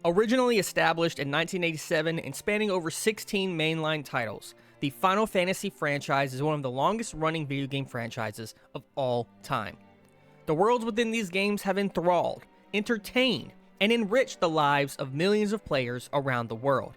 Originally established in 1987 and spanning over 16 mainline titles, the Final Fantasy franchise is one of the longest-running video game franchises of all time. The worlds within these games have enthralled, entertained, and enriched the lives of millions of players around the world.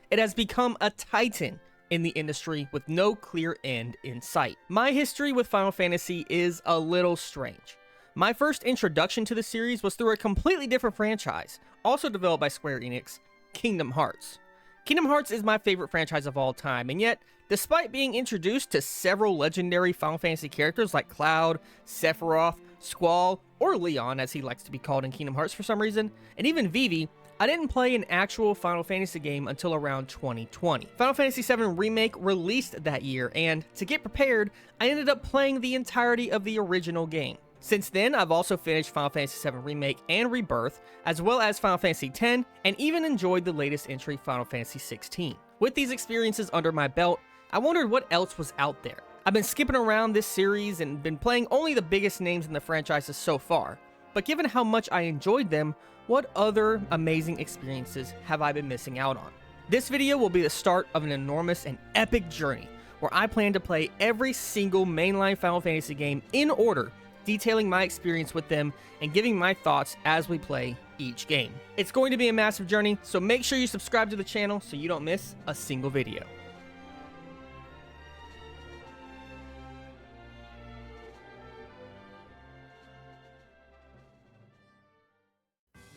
It has become a titan in the industry with no clear end in sight. My history with Final Fantasy is a little strange. My first introduction to the series was through a completely different franchise, also developed by Square Enix, Kingdom Hearts. Kingdom Hearts is my favorite franchise of all time, and yet, despite being introduced to several legendary Final Fantasy characters like Cloud, Sephiroth, Squall, or Leon as he likes to be called in Kingdom Hearts for some reason, and even Vivi, I didn't play an actual Final Fantasy game until around 2020. Final Fantasy VII Remake released that year, and to get prepared, I ended up playing the entirety of the original game. Since then, I've also finished Final Fantasy VII Remake and Rebirth, as well as Final Fantasy X, and even enjoyed the latest entry, Final Fantasy XVI. With these experiences under my belt, I wondered what else was out there. I've been skipping around this series and been playing only the biggest names in the franchises so far, but given how much I enjoyed them, what other amazing experiences have I been missing out on? This video will be the start of an enormous and epic journey, where I plan to play every single mainline Final Fantasy game in order, detailing my experience with them and giving my thoughts as we play each game. It's going to be a massive journey, so make sure you subscribe to the channel so you don't miss a single video.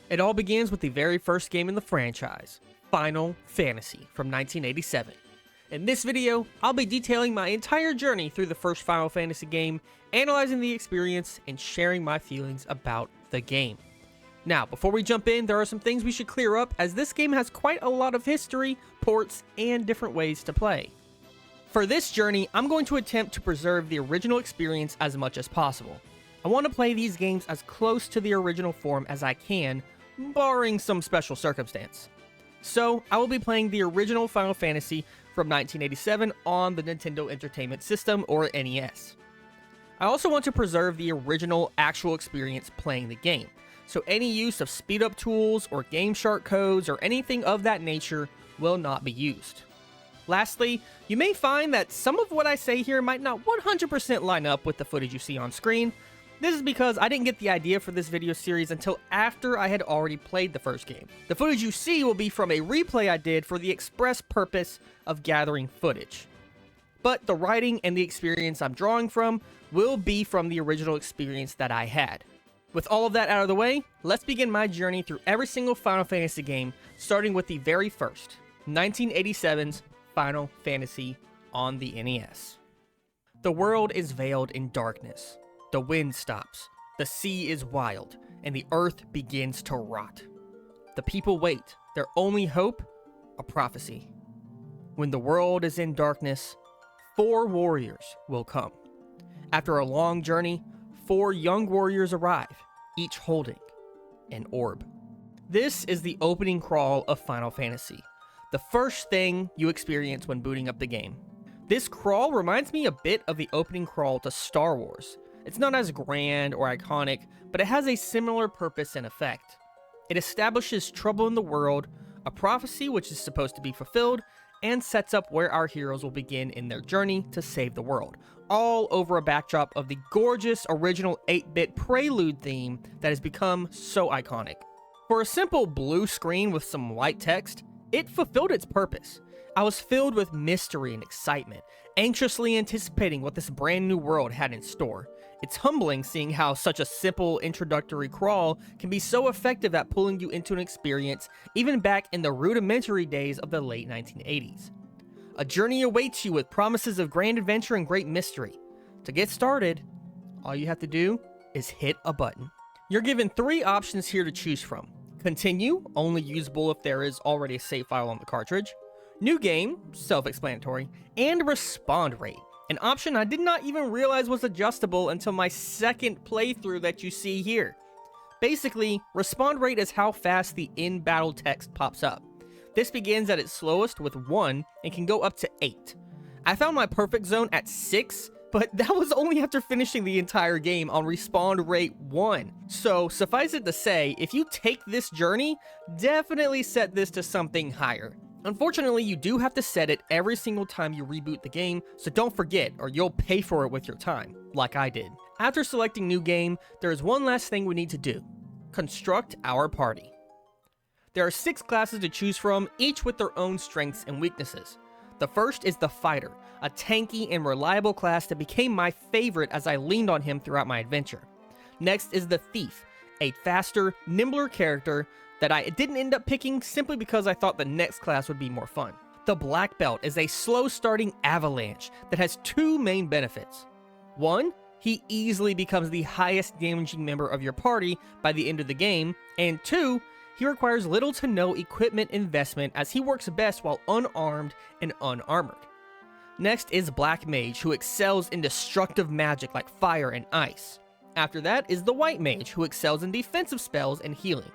It all begins with the very first game in the franchise, Final Fantasy from 1987. In this video, I'll be detailing my entire journey through the first Final Fantasy game, analyzing the experience, and sharing my feelings about the game. Now, before we jump in, there are some things we should clear up, as this game has quite a lot of history, ports, and different ways to play. For this journey, I'm going to attempt to preserve the original experience as much as possible. I want to play these games as close to the original form as I can, barring some special circumstance. So, I will be playing the original Final Fantasy from 1987 on the Nintendo Entertainment System, or NES. I also want to preserve the original actual experience playing the game, so any use of speed-up tools or Game Shark codes or anything of that nature will not be used. Lastly, you may find that some of what I say here might not 100% line up with the footage you see on screen. This is because I didn't get the idea for this video series until after I had already played the first game. The footage you see will be from a replay I did for the express purpose of gathering footage. But the writing and the experience I'm drawing from will be from the original experience that I had. With all of that out of the way, let's begin my journey through every single Final Fantasy game, starting with the very first, 1987's Final Fantasy on the NES. The world is veiled in darkness. The wind stops, the sea is wild, and the earth begins to rot. The people wait, their only hope, a prophecy. When the world is in darkness, 4 warriors will come. After a long journey, 4 young warriors arrive, each holding an orb. This is the opening crawl of Final Fantasy, the first thing you experience when booting up the game. This crawl reminds me a bit of the opening crawl to Star Wars. It's not as grand or iconic, but it has a similar purpose and effect. It establishes trouble in the world, a prophecy which is supposed to be fulfilled, and sets up where our heroes will begin in their journey to save the world, all over a backdrop of the gorgeous original 8-bit prelude theme that has become so iconic. For a simple blue screen with some white text, it fulfilled its purpose. I was filled with mystery and excitement, anxiously anticipating what this brand new world had in store. It's humbling seeing how such a simple introductory crawl can be so effective at pulling you into an experience even back in the rudimentary days of the late 1980s. A journey awaits you with promises of grand adventure and great mystery. To get started, all you have to do is hit a button. You're given 3 options here to choose from. Continue, only usable if there is already a save file on the cartridge. New game, self-explanatory, and respond rate, an option I did not even realize was adjustable until my second playthrough that you see here. Basically, respond rate is how fast the in-battle text pops up. This begins at its slowest with 1 and can go up to 8. I found my perfect zone at 6 But that was only after finishing the entire game on respawn rate 1. So suffice it to say, if you take this journey, definitely set this to something higher. Unfortunately, you do have to set it every single time you reboot the game, so don't forget or you'll pay for it with your time, like I did. After selecting new game, there is one last thing we need to do. Construct our party. There are 6 classes to choose from, each with their own strengths and weaknesses. The first is the Fighter, a tanky and reliable class that became my favorite as I leaned on him throughout my adventure. Next is the Thief, a faster, nimbler character that I didn't end up picking simply because I thought the next class would be more fun. The Black Belt is a slow-starting avalanche that has 2 main benefits. 1, he easily becomes the highest damaging member of your party by the end of the game, and 2, he requires little to no equipment investment as he works best while unarmed and unarmored. Next is Black Mage, who excels in destructive magic like fire and ice. After that is the White Mage, who excels in defensive spells and healing.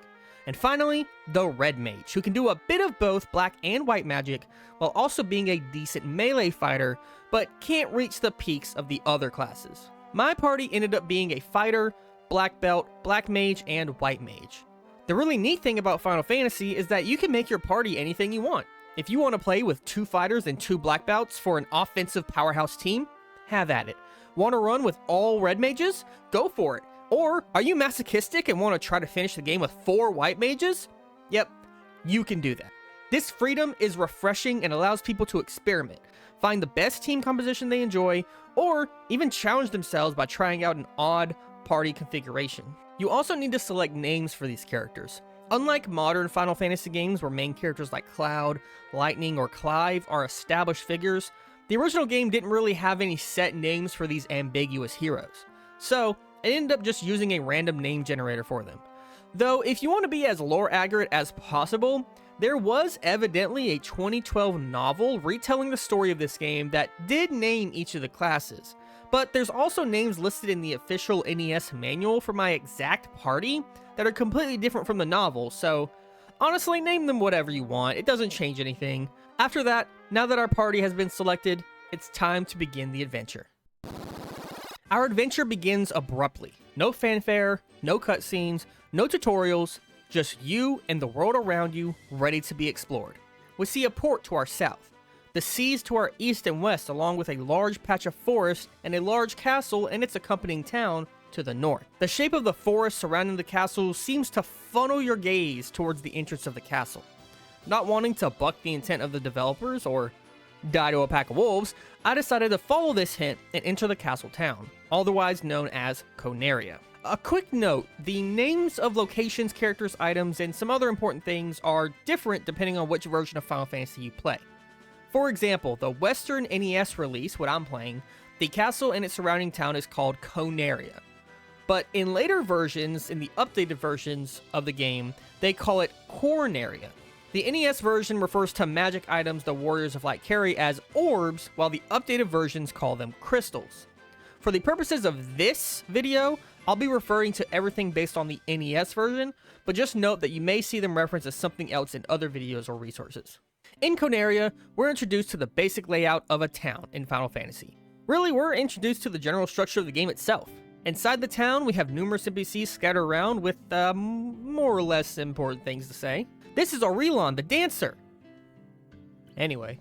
And finally, the Red Mage, who can do a bit of both black and white magic while also being a decent melee fighter, but can't reach the peaks of the other classes. My party ended up being a Fighter, Black Belt, Black Mage, and White Mage. The really neat thing about Final Fantasy is that you can make your party anything you want. If you want to play with 2 fighters and 2 black belts for an offensive powerhouse team, have at it. Want to run with all red mages? Go for it. Or are you masochistic and want to try to finish the game with 4 white mages? Yep, you can do that. This freedom is refreshing and allows people to experiment, find the best team composition they enjoy, or even challenge themselves by trying out an odd party configuration. You also need to select names for these characters. Unlike modern Final Fantasy games where main characters like Cloud, Lightning, or Clive are established figures, the original game didn't really have any set names for these ambiguous heroes. So, I ended up just using a random name generator for them. Though, if you want to be as lore accurate as possible, there was evidently a 2012 novel retelling the story of this game that did name each of the classes. But there's also names listed in the official NES manual for my exact party that are completely different from the novel, so honestly, name them whatever you want, it doesn't change anything. After that, now that our party has been selected, it's time to begin the adventure. Our adventure begins abruptly. No fanfare, no cutscenes, no tutorials, just you and the world around you ready to be explored. We see a port to our south, the seas to our east and west, along with a large patch of forest and a large castle and its accompanying town to the north. The shape of the forest surrounding the castle seems to funnel your gaze towards the entrance of the castle. Not wanting to buck the intent of the developers or die to a pack of wolves, I decided to follow this hint and enter the castle town, otherwise known as Conaria. A quick note, the names of locations, characters, items, and some other important things are different depending on which version of Final Fantasy you play. For example, the Western NES release, what I'm playing, the castle and its surrounding town is called Conaria. But in later versions, in the updated versions of the game, they call it Cornaria. The NES version refers to magic items the Warriors of Light carry as orbs, while the updated versions call them crystals. For the purposes of this video, I'll be referring to everything based on the NES version, but just note that you may see them referenced as something else in other videos or resources. In Conaria, we're introduced to the basic layout of a town in Final Fantasy. Really, we're introduced to the general structure of the game itself. Inside the town, we have numerous NPCs scattered around with more or less important things to say. This is Aurelon, the dancer! Anyway,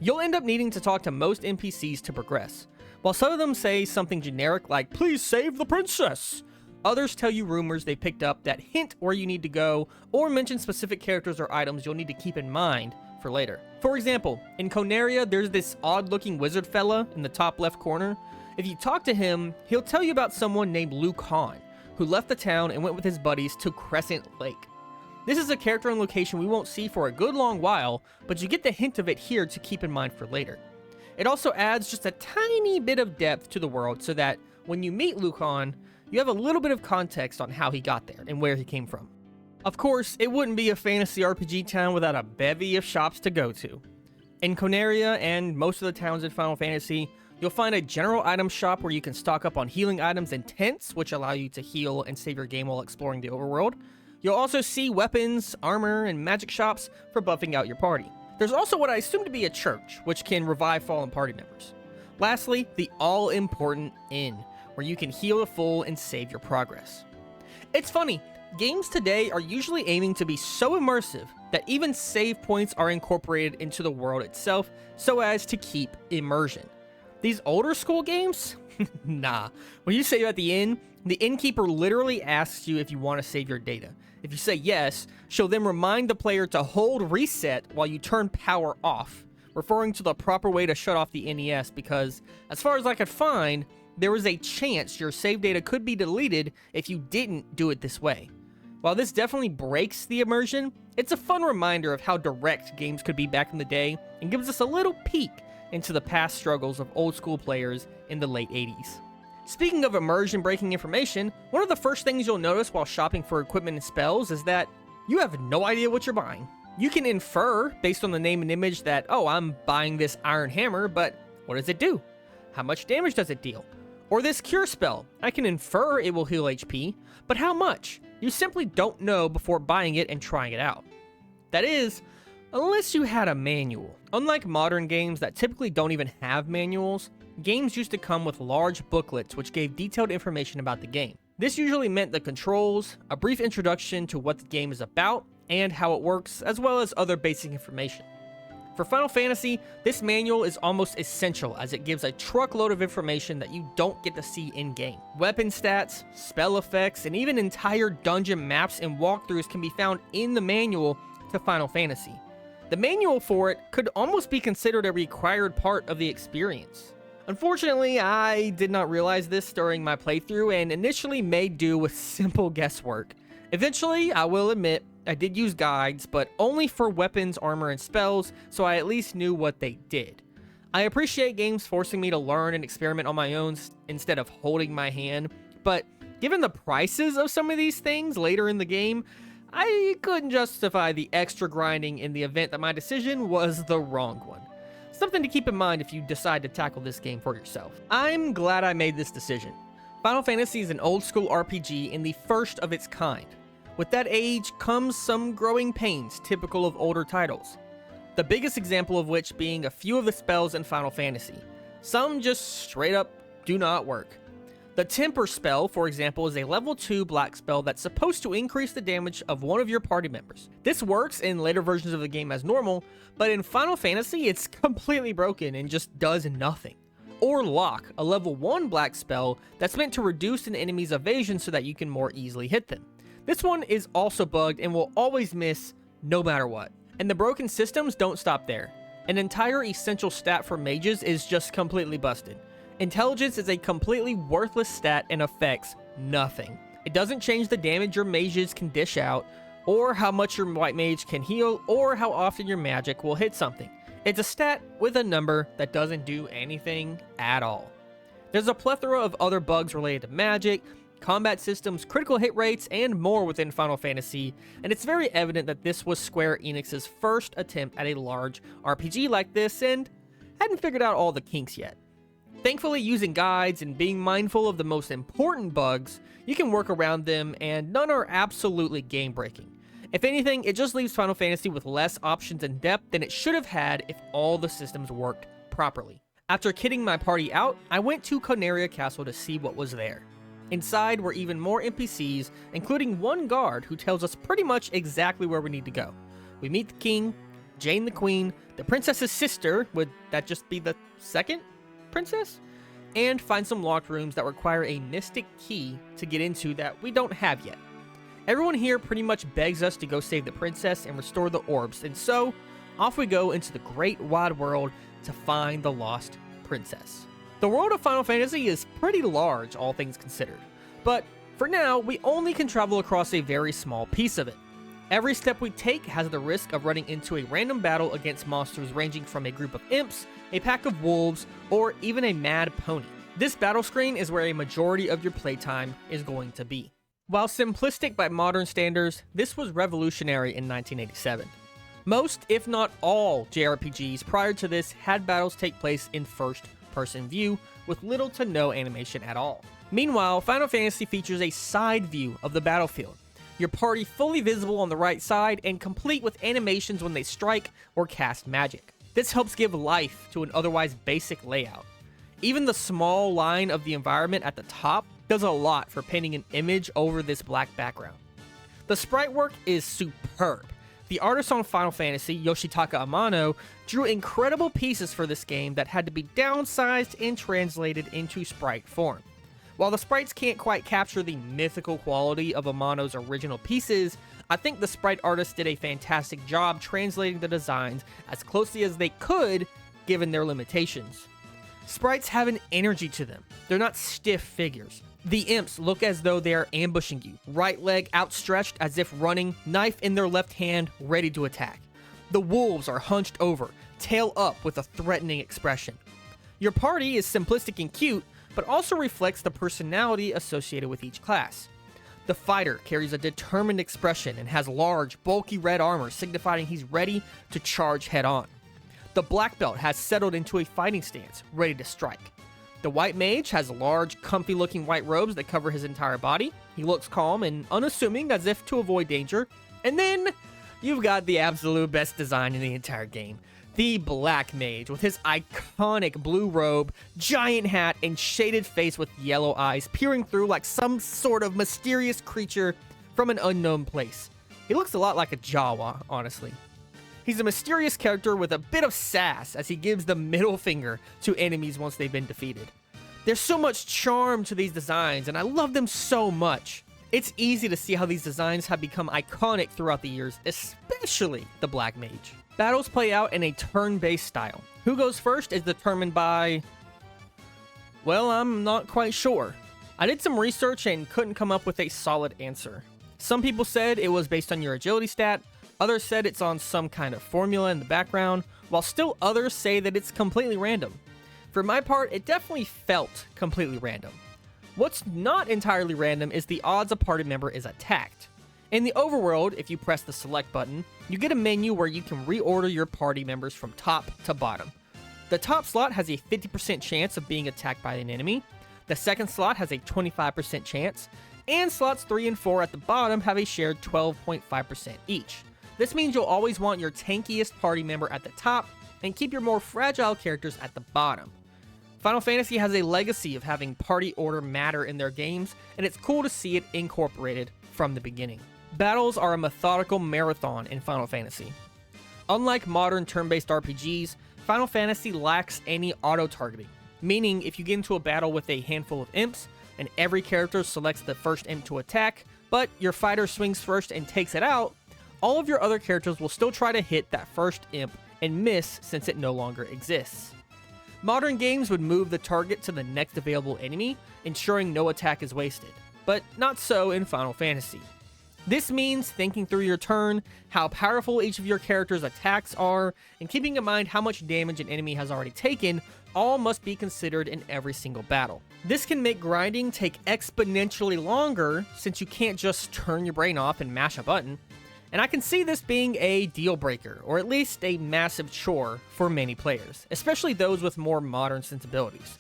you'll end up needing to talk to most NPCs to progress. While some of them say something generic like, "Please save the princess," others tell you rumors they picked up that hint where you need to go, or mention specific characters or items you'll need to keep in mind for later. For example, in Conaria, there's this odd-looking wizard fella in the top left corner. If you talk to him, he'll tell you about someone named Lucan, who left the town and went with his buddies to Crescent Lake. This is a character and location we won't see for a good long while, but you get the hint of it here to keep in mind for later. It also adds just a tiny bit of depth to the world so that when you meet Lucan, you have a little bit of context on how he got there and where he came from. Of course, it wouldn't be a fantasy RPG town without a bevy of shops to go to. In Conaria and most of the towns in Final Fantasy, you'll find a general item shop where you can stock up on healing items and tents, which allow you to heal and save your game while exploring the overworld. You'll also see weapons, armor, and magic shops for buffing out your party. There's also what I assume to be a church, which can revive fallen party members. Lastly, the all-important inn, where you can heal to full and save your progress. It's funny, games today are usually aiming to be so immersive that even save points are incorporated into the world itself so as to keep immersion. These older school games? Nah. When you save at the inn, the innkeeper literally asks you if you want to save your data. If you say yes, she'll then remind the player to hold reset while you turn power off, referring to the proper way to shut off the NES because, as far as I could find, there was a chance your save data could be deleted if you didn't do it this way. While this definitely breaks the immersion, it's a fun reminder of how direct games could be back in the day and gives us a little peek into the past struggles of old school players in the late 80s. Speaking of immersion breaking information, one of the first things you'll notice while shopping for equipment and spells is that you have no idea what you're buying. You can infer based on the name and image that, oh, I'm buying this iron hammer, but what does it do? How much damage does it deal? Or this cure spell, I can infer it will heal HP, but how much? You simply don't know before buying it and trying it out. That is, unless you had a manual. Unlike modern games that typically don't even have manuals, games used to come with large booklets which gave detailed information about the game. This usually meant the controls, a brief introduction to what the game is about, and how it works, as well as other basic information. For Final Fantasy, this manual is almost essential as it gives a truckload of information that you don't get to see in-game. Weapon stats, spell effects, and even entire dungeon maps and walkthroughs can be found in the manual to Final Fantasy. The manual for it could almost be considered a required part of the experience. Unfortunately, I did not realize this during my playthrough and initially made do with simple guesswork. Eventually, I will admit, I did use guides, but only for weapons, armor, and spells, so I at least knew what they did. I appreciate games forcing me to learn and experiment on my own instead of holding my hand, but given the prices of some of these things later in the game, I couldn't justify the extra grinding in the event that my decision was the wrong one. Something to keep in mind if you decide to tackle this game for yourself. I'm glad I made this decision. Final Fantasy is an old school RPG and the first of its kind. With that age comes some growing pains typical of older titles. The biggest example of which being a few of the spells in Final Fantasy. Some just straight up do not work. The Temper spell, for example, is a level 2 black spell that's supposed to increase the damage of one of your party members. This works in later versions of the game as normal, but in Final Fantasy it's completely broken and just does nothing. Or Lock, a level 1 black spell that's meant to reduce an enemy's evasion so that you can more easily hit them. This one is also bugged and will always miss no matter what. And the broken systems don't stop there. An entire essential stat for mages is just completely busted. Intelligence is a completely worthless stat and affects nothing. It doesn't change the damage your mages can dish out, or how much your white mage can heal, or how often your magic will hit something. It's a stat with a number that doesn't do anything at all. There's a plethora of other bugs related to magic, combat systems, critical hit rates, and more within Final Fantasy, and it's very evident that this was Square Enix's first attempt at a large RPG like this and hadn't figured out all the kinks yet. Thankfully, using guides and being mindful of the most important bugs, you can work around them and none are absolutely game-breaking. If anything, it just leaves Final Fantasy with less options and depth than it should have had if all the systems worked properly. After kitting my party out, I went to Conaria Castle to see what was there. Inside were even more NPCs, including one guard who tells us pretty much exactly where we need to go. We meet the king, Jane the queen, the princess's sister, would that just be the second princess? And find some locked rooms that require a mystic key to get into that we don't have yet. Everyone here pretty much begs us to go save the princess and restore the orbs, and so off we go into the great wide world to find the lost princess. The world of Final Fantasy is pretty large, all things considered, but for now, we only can travel across a very small piece of it. Every step we take has the risk of running into a random battle against monsters ranging from a group of imps, a pack of wolves, or even a mad pony. This battle screen is where a majority of your playtime is going to be. While simplistic by modern standards, this was revolutionary in 1987. Most, if not all, JRPGs prior to this had battles take place in first-person view with little to no animation at all. Meanwhile, Final Fantasy features a side view of the battlefield, your party fully visible on the right side and complete with animations when they strike or cast magic. This helps give life to an otherwise basic layout. Even the small line of the environment at the top does a lot for painting an image over this black background. The sprite work is superb. The artist on Final Fantasy, Yoshitaka Amano, drew incredible pieces for this game that had to be downsized and translated into sprite form. While the sprites can't quite capture the mythical quality of Amano's original pieces, I think the sprite artists did a fantastic job translating the designs as closely as they could given their limitations. Sprites have an energy to them. They're not stiff figures. The imps look as though they are ambushing you, right leg outstretched as if running, knife in their left hand, ready to attack. The wolves are hunched over, tail up with a threatening expression. Your party is simplistic and cute, but also reflects the personality associated with each class. The fighter carries a determined expression and has large, bulky red armor signifying he's ready to charge head-on. The black belt has settled into a fighting stance, ready to strike. The white mage has large, comfy-looking white robes that cover his entire body. He looks calm and unassuming as if to avoid danger. And then, you've got the absolute best design in the entire game. The black mage with his iconic blue robe, giant hat, and shaded face with yellow eyes peering through like some sort of mysterious creature from an unknown place. He looks a lot like a Jawa, honestly. He's a mysterious character with a bit of sass as he gives the middle finger to enemies once they've been defeated. There's so much charm to these designs, and I love them so much. It's easy to see how these designs have become iconic throughout the years, especially the Black Mage. Battles play out in a turn-based style. Who goes first is determined by... well, I'm not quite sure. I did some research and couldn't come up with a solid answer. Some people said it was based on your agility stat, others said it's on some kind of formula in the background, while still others say that it's completely random. For my part, it definitely felt completely random. What's not entirely random is the odds a party member is attacked. In the overworld, if you press the select button, you get a menu where you can reorder your party members from top to bottom. The top slot has a 50% chance of being attacked by an enemy, the second slot has a 25% chance, and slots 3 and 4 at the bottom have a shared 12.5% each. This means you'll always want your tankiest party member at the top and keep your more fragile characters at the bottom. Final Fantasy has a legacy of having party order matter in their games, and it's cool to see it incorporated from the beginning. Battles are a methodical marathon in Final Fantasy. Unlike modern turn-based RPGs, Final Fantasy lacks any auto-targeting, meaning if you get into a battle with a handful of imps, and every character selects the first imp to attack, but your fighter swings first and takes it out, all of your other characters will still try to hit that first imp and miss since it no longer exists. Modern games would move the target to the next available enemy, ensuring no attack is wasted, but not so in Final Fantasy. This means thinking through your turn, how powerful each of your character's attacks are, and keeping in mind how much damage an enemy has already taken, all must be considered in every single battle. This can make grinding take exponentially longer since you can't just turn your brain off and mash a button. And I can see this being a deal breaker, or at least a massive chore for many players, especially those with more modern sensibilities.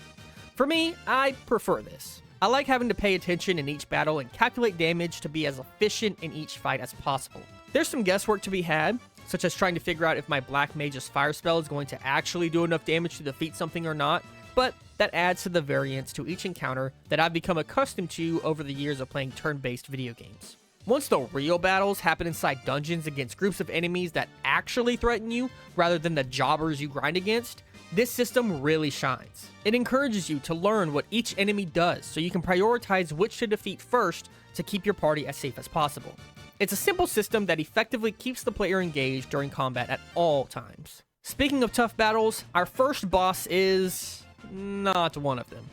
For me, I prefer this. I like having to pay attention in each battle and calculate damage to be as efficient in each fight as possible. There's some guesswork to be had, such as trying to figure out if my Black Mage's fire spell is going to actually do enough damage to defeat something or not, but that adds to the variance to each encounter that I've become accustomed to over the years of playing turn-based video games. Once the real battles happen inside dungeons against groups of enemies that actually threaten you, rather than the jobbers you grind against, this system really shines. It encourages you to learn what each enemy does so you can prioritize which to defeat first to keep your party as safe as possible. It's a simple system that effectively keeps the player engaged during combat at all times. Speaking of tough battles, our first boss is not one of them.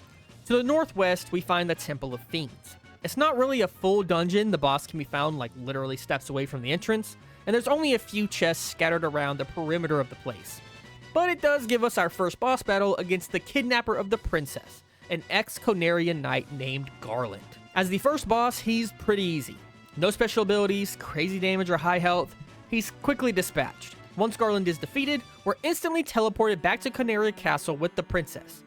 To the northwest, we find the Temple of Fiends. It's not really a full dungeon. The boss can be found like literally steps away from the entrance, and there's only a few chests scattered around the perimeter of the place. But it does give us our first boss battle against the kidnapper of the princess, an ex-Conarian knight named Garland. As the first boss, he's pretty easy. No special abilities, crazy damage, or high health. He's quickly dispatched. Once Garland is defeated, we're instantly teleported back to Conaria Castle with the princess.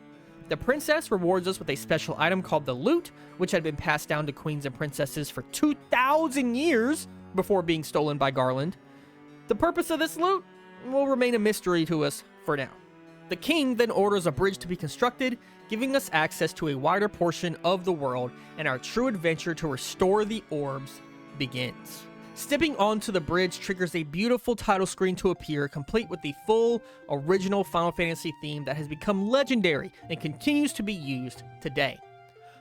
The princess rewards us with a special item called the Lute, which had been passed down to queens and princesses for 2,000 years before being stolen by Garland. The purpose of this loot will remain a mystery to us for now. The king then orders a bridge to be constructed, giving us access to a wider portion of the world, and our true adventure to restore the orbs begins. Stepping onto the bridge triggers a beautiful title screen to appear, complete with the full, original Final Fantasy theme that has become legendary and continues to be used today.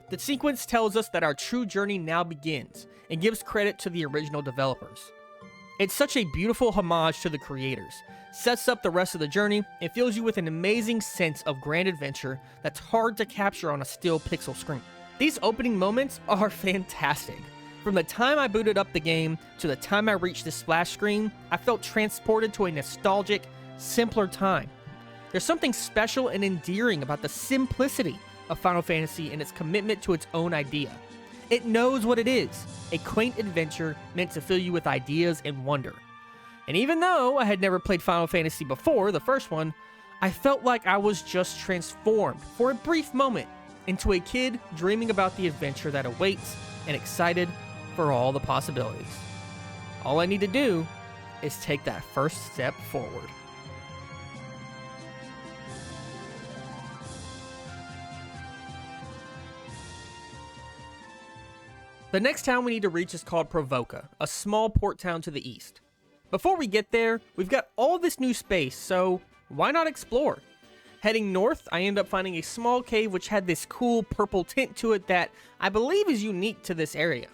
The sequence tells us that our true journey now begins, and gives credit to the original developers. It's such a beautiful homage to the creators, sets up the rest of the journey, and fills you with an amazing sense of grand adventure that's hard to capture on a still pixel screen. These opening moments are fantastic. From the time I booted up the game to the time I reached the splash screen, I felt transported to a nostalgic, simpler time. There's something special and endearing about the simplicity of Final Fantasy and its commitment to its own idea. It knows what it is, a quaint adventure meant to fill you with ideas and wonder. And even though I had never played Final Fantasy before, the first one, I felt like I was just transformed for a brief moment into a kid dreaming about the adventure that awaits and excited for all the possibilities. All I need to do is take that first step forward. The next town we need to reach is called Provoca, a small port town to the east. Before we get there, we've got all this new space, so why not explore? Heading north, I end up finding a small cave which had this cool purple tint to it that I believe is unique to this area.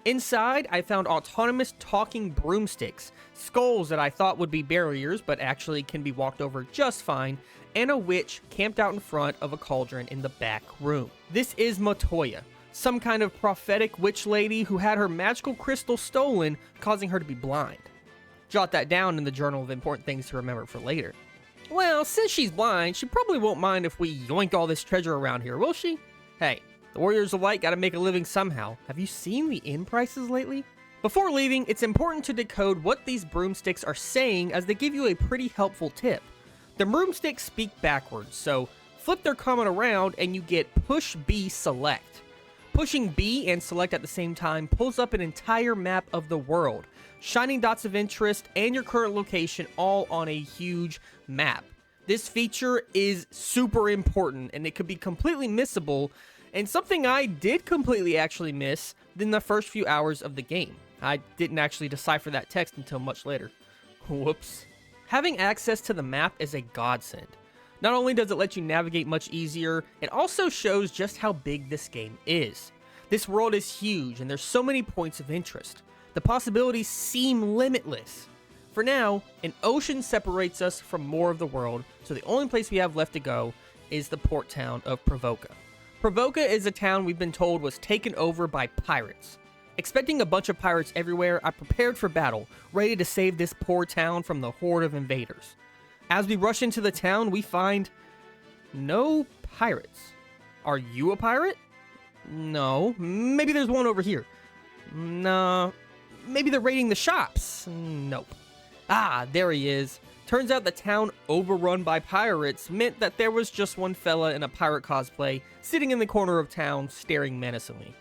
Inside, I found autonomous talking broomsticks, skulls that I thought would be barriers but actually can be walked over just fine, and a witch camped out in front of a cauldron in the back room. This is Matoya, some kind of prophetic witch lady who had her magical crystal stolen, causing her to be blind. Jot that down in the journal of important things to remember for later. Well, since she's blind, she probably won't mind if we yoink all this treasure around here, will she? Hey, the Warriors of Light gotta make a living somehow. Have you seen the inn prices lately? Before leaving, it's important to decode what these broomsticks are saying, as they give you a pretty helpful tip. The broomsticks speak backwards, so flip their comment around and you get push B select. Pushing B and select at the same time pulls up an entire map of the world, shining dots of interest and your current location all on a huge map. This feature is super important and it could be completely missable, and something I did completely actually miss in the first few hours of the game. I didn't actually decipher that text until much later. Whoops. Having access to the map is a godsend. Not only does it let you navigate much easier, it also shows just how big this game is. This world is huge and there's so many points of interest. The possibilities seem limitless. For now, an ocean separates us from more of the world, so the only place we have left to go is the port town of Provoca. Provoca is a town we've been told was taken over by pirates. Expecting a bunch of pirates everywhere, I prepared for battle, ready to save this poor town from the horde of invaders. As we rush into the town, we find no pirates. Are you a pirate? No. Maybe there's one over here. Nah. Maybe they're raiding the shops. Nope. Ah, there he is. Turns out the town overrun by pirates meant that there was just one fella in a pirate cosplay sitting in the corner of town staring menacingly.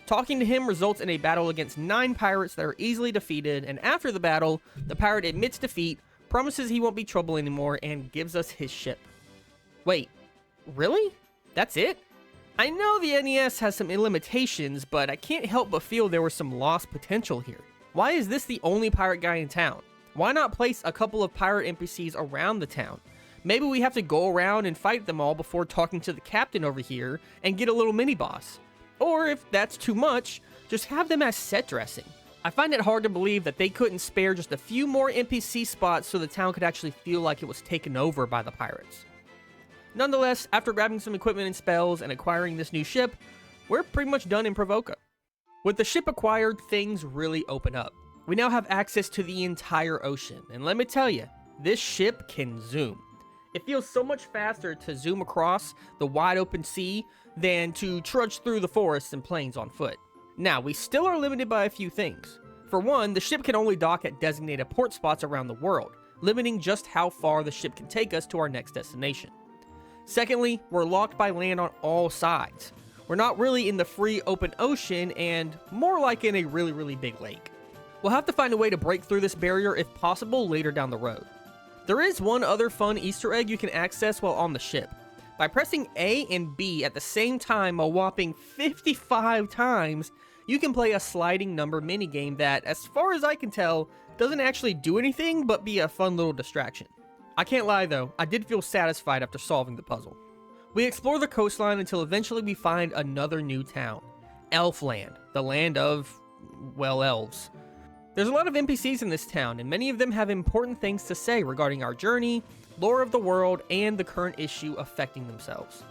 Talking to him results in a battle against 9 pirates that are easily defeated, and after the battle, the pirate admits defeat, promises he won't be trouble anymore, and gives us his ship. Wait, really? That's it? I know the NES has some limitations, but I can't help but feel there was some lost potential here. Why is this the only pirate guy in town? Why not place a couple of pirate NPCs around the town? Maybe we have to go around and fight them all before talking to the captain over here and get a little mini-boss. Or if that's too much, just have them as set dressing. I find it hard to believe that they couldn't spare just a few more NPC spots so the town could actually feel like it was taken over by the pirates. Nonetheless, after grabbing some equipment and spells and acquiring this new ship, we're pretty much done in Provoca. With the ship acquired, things really open up. We now have access to the entire ocean, and let me tell you, this ship can zoom. It feels so much faster to zoom across the wide open sea than to trudge through the forests and plains on foot. Now, we still are limited by a few things. For one, the ship can only dock at designated port spots around the world, limiting just how far the ship can take us to our next destination. Secondly, we're locked by land on all sides. We're not really in the free open ocean and more like in a really big lake. We'll have to find a way to break through this barrier if possible later down the road. There is one other fun Easter egg you can access while on the ship. By pressing A and B at the same time a whopping 55 times, you can play a sliding number minigame that, as far as I can tell, doesn't actually do anything but be a fun little distraction. I can't lie though, I did feel satisfied after solving the puzzle. We explore the coastline until eventually we find another new town, Elfland, the land of, well, elves. There's a lot of NPCs in this town, and many of them have important things to say regarding our journey, lore of the world, and the current issue affecting themselves.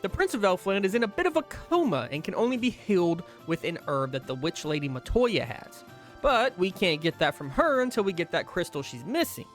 The Prince of Elfland is in a bit of a coma and can only be healed with an herb that the witch lady Matoya has. But we can't get that from her until we get that crystal she's missing.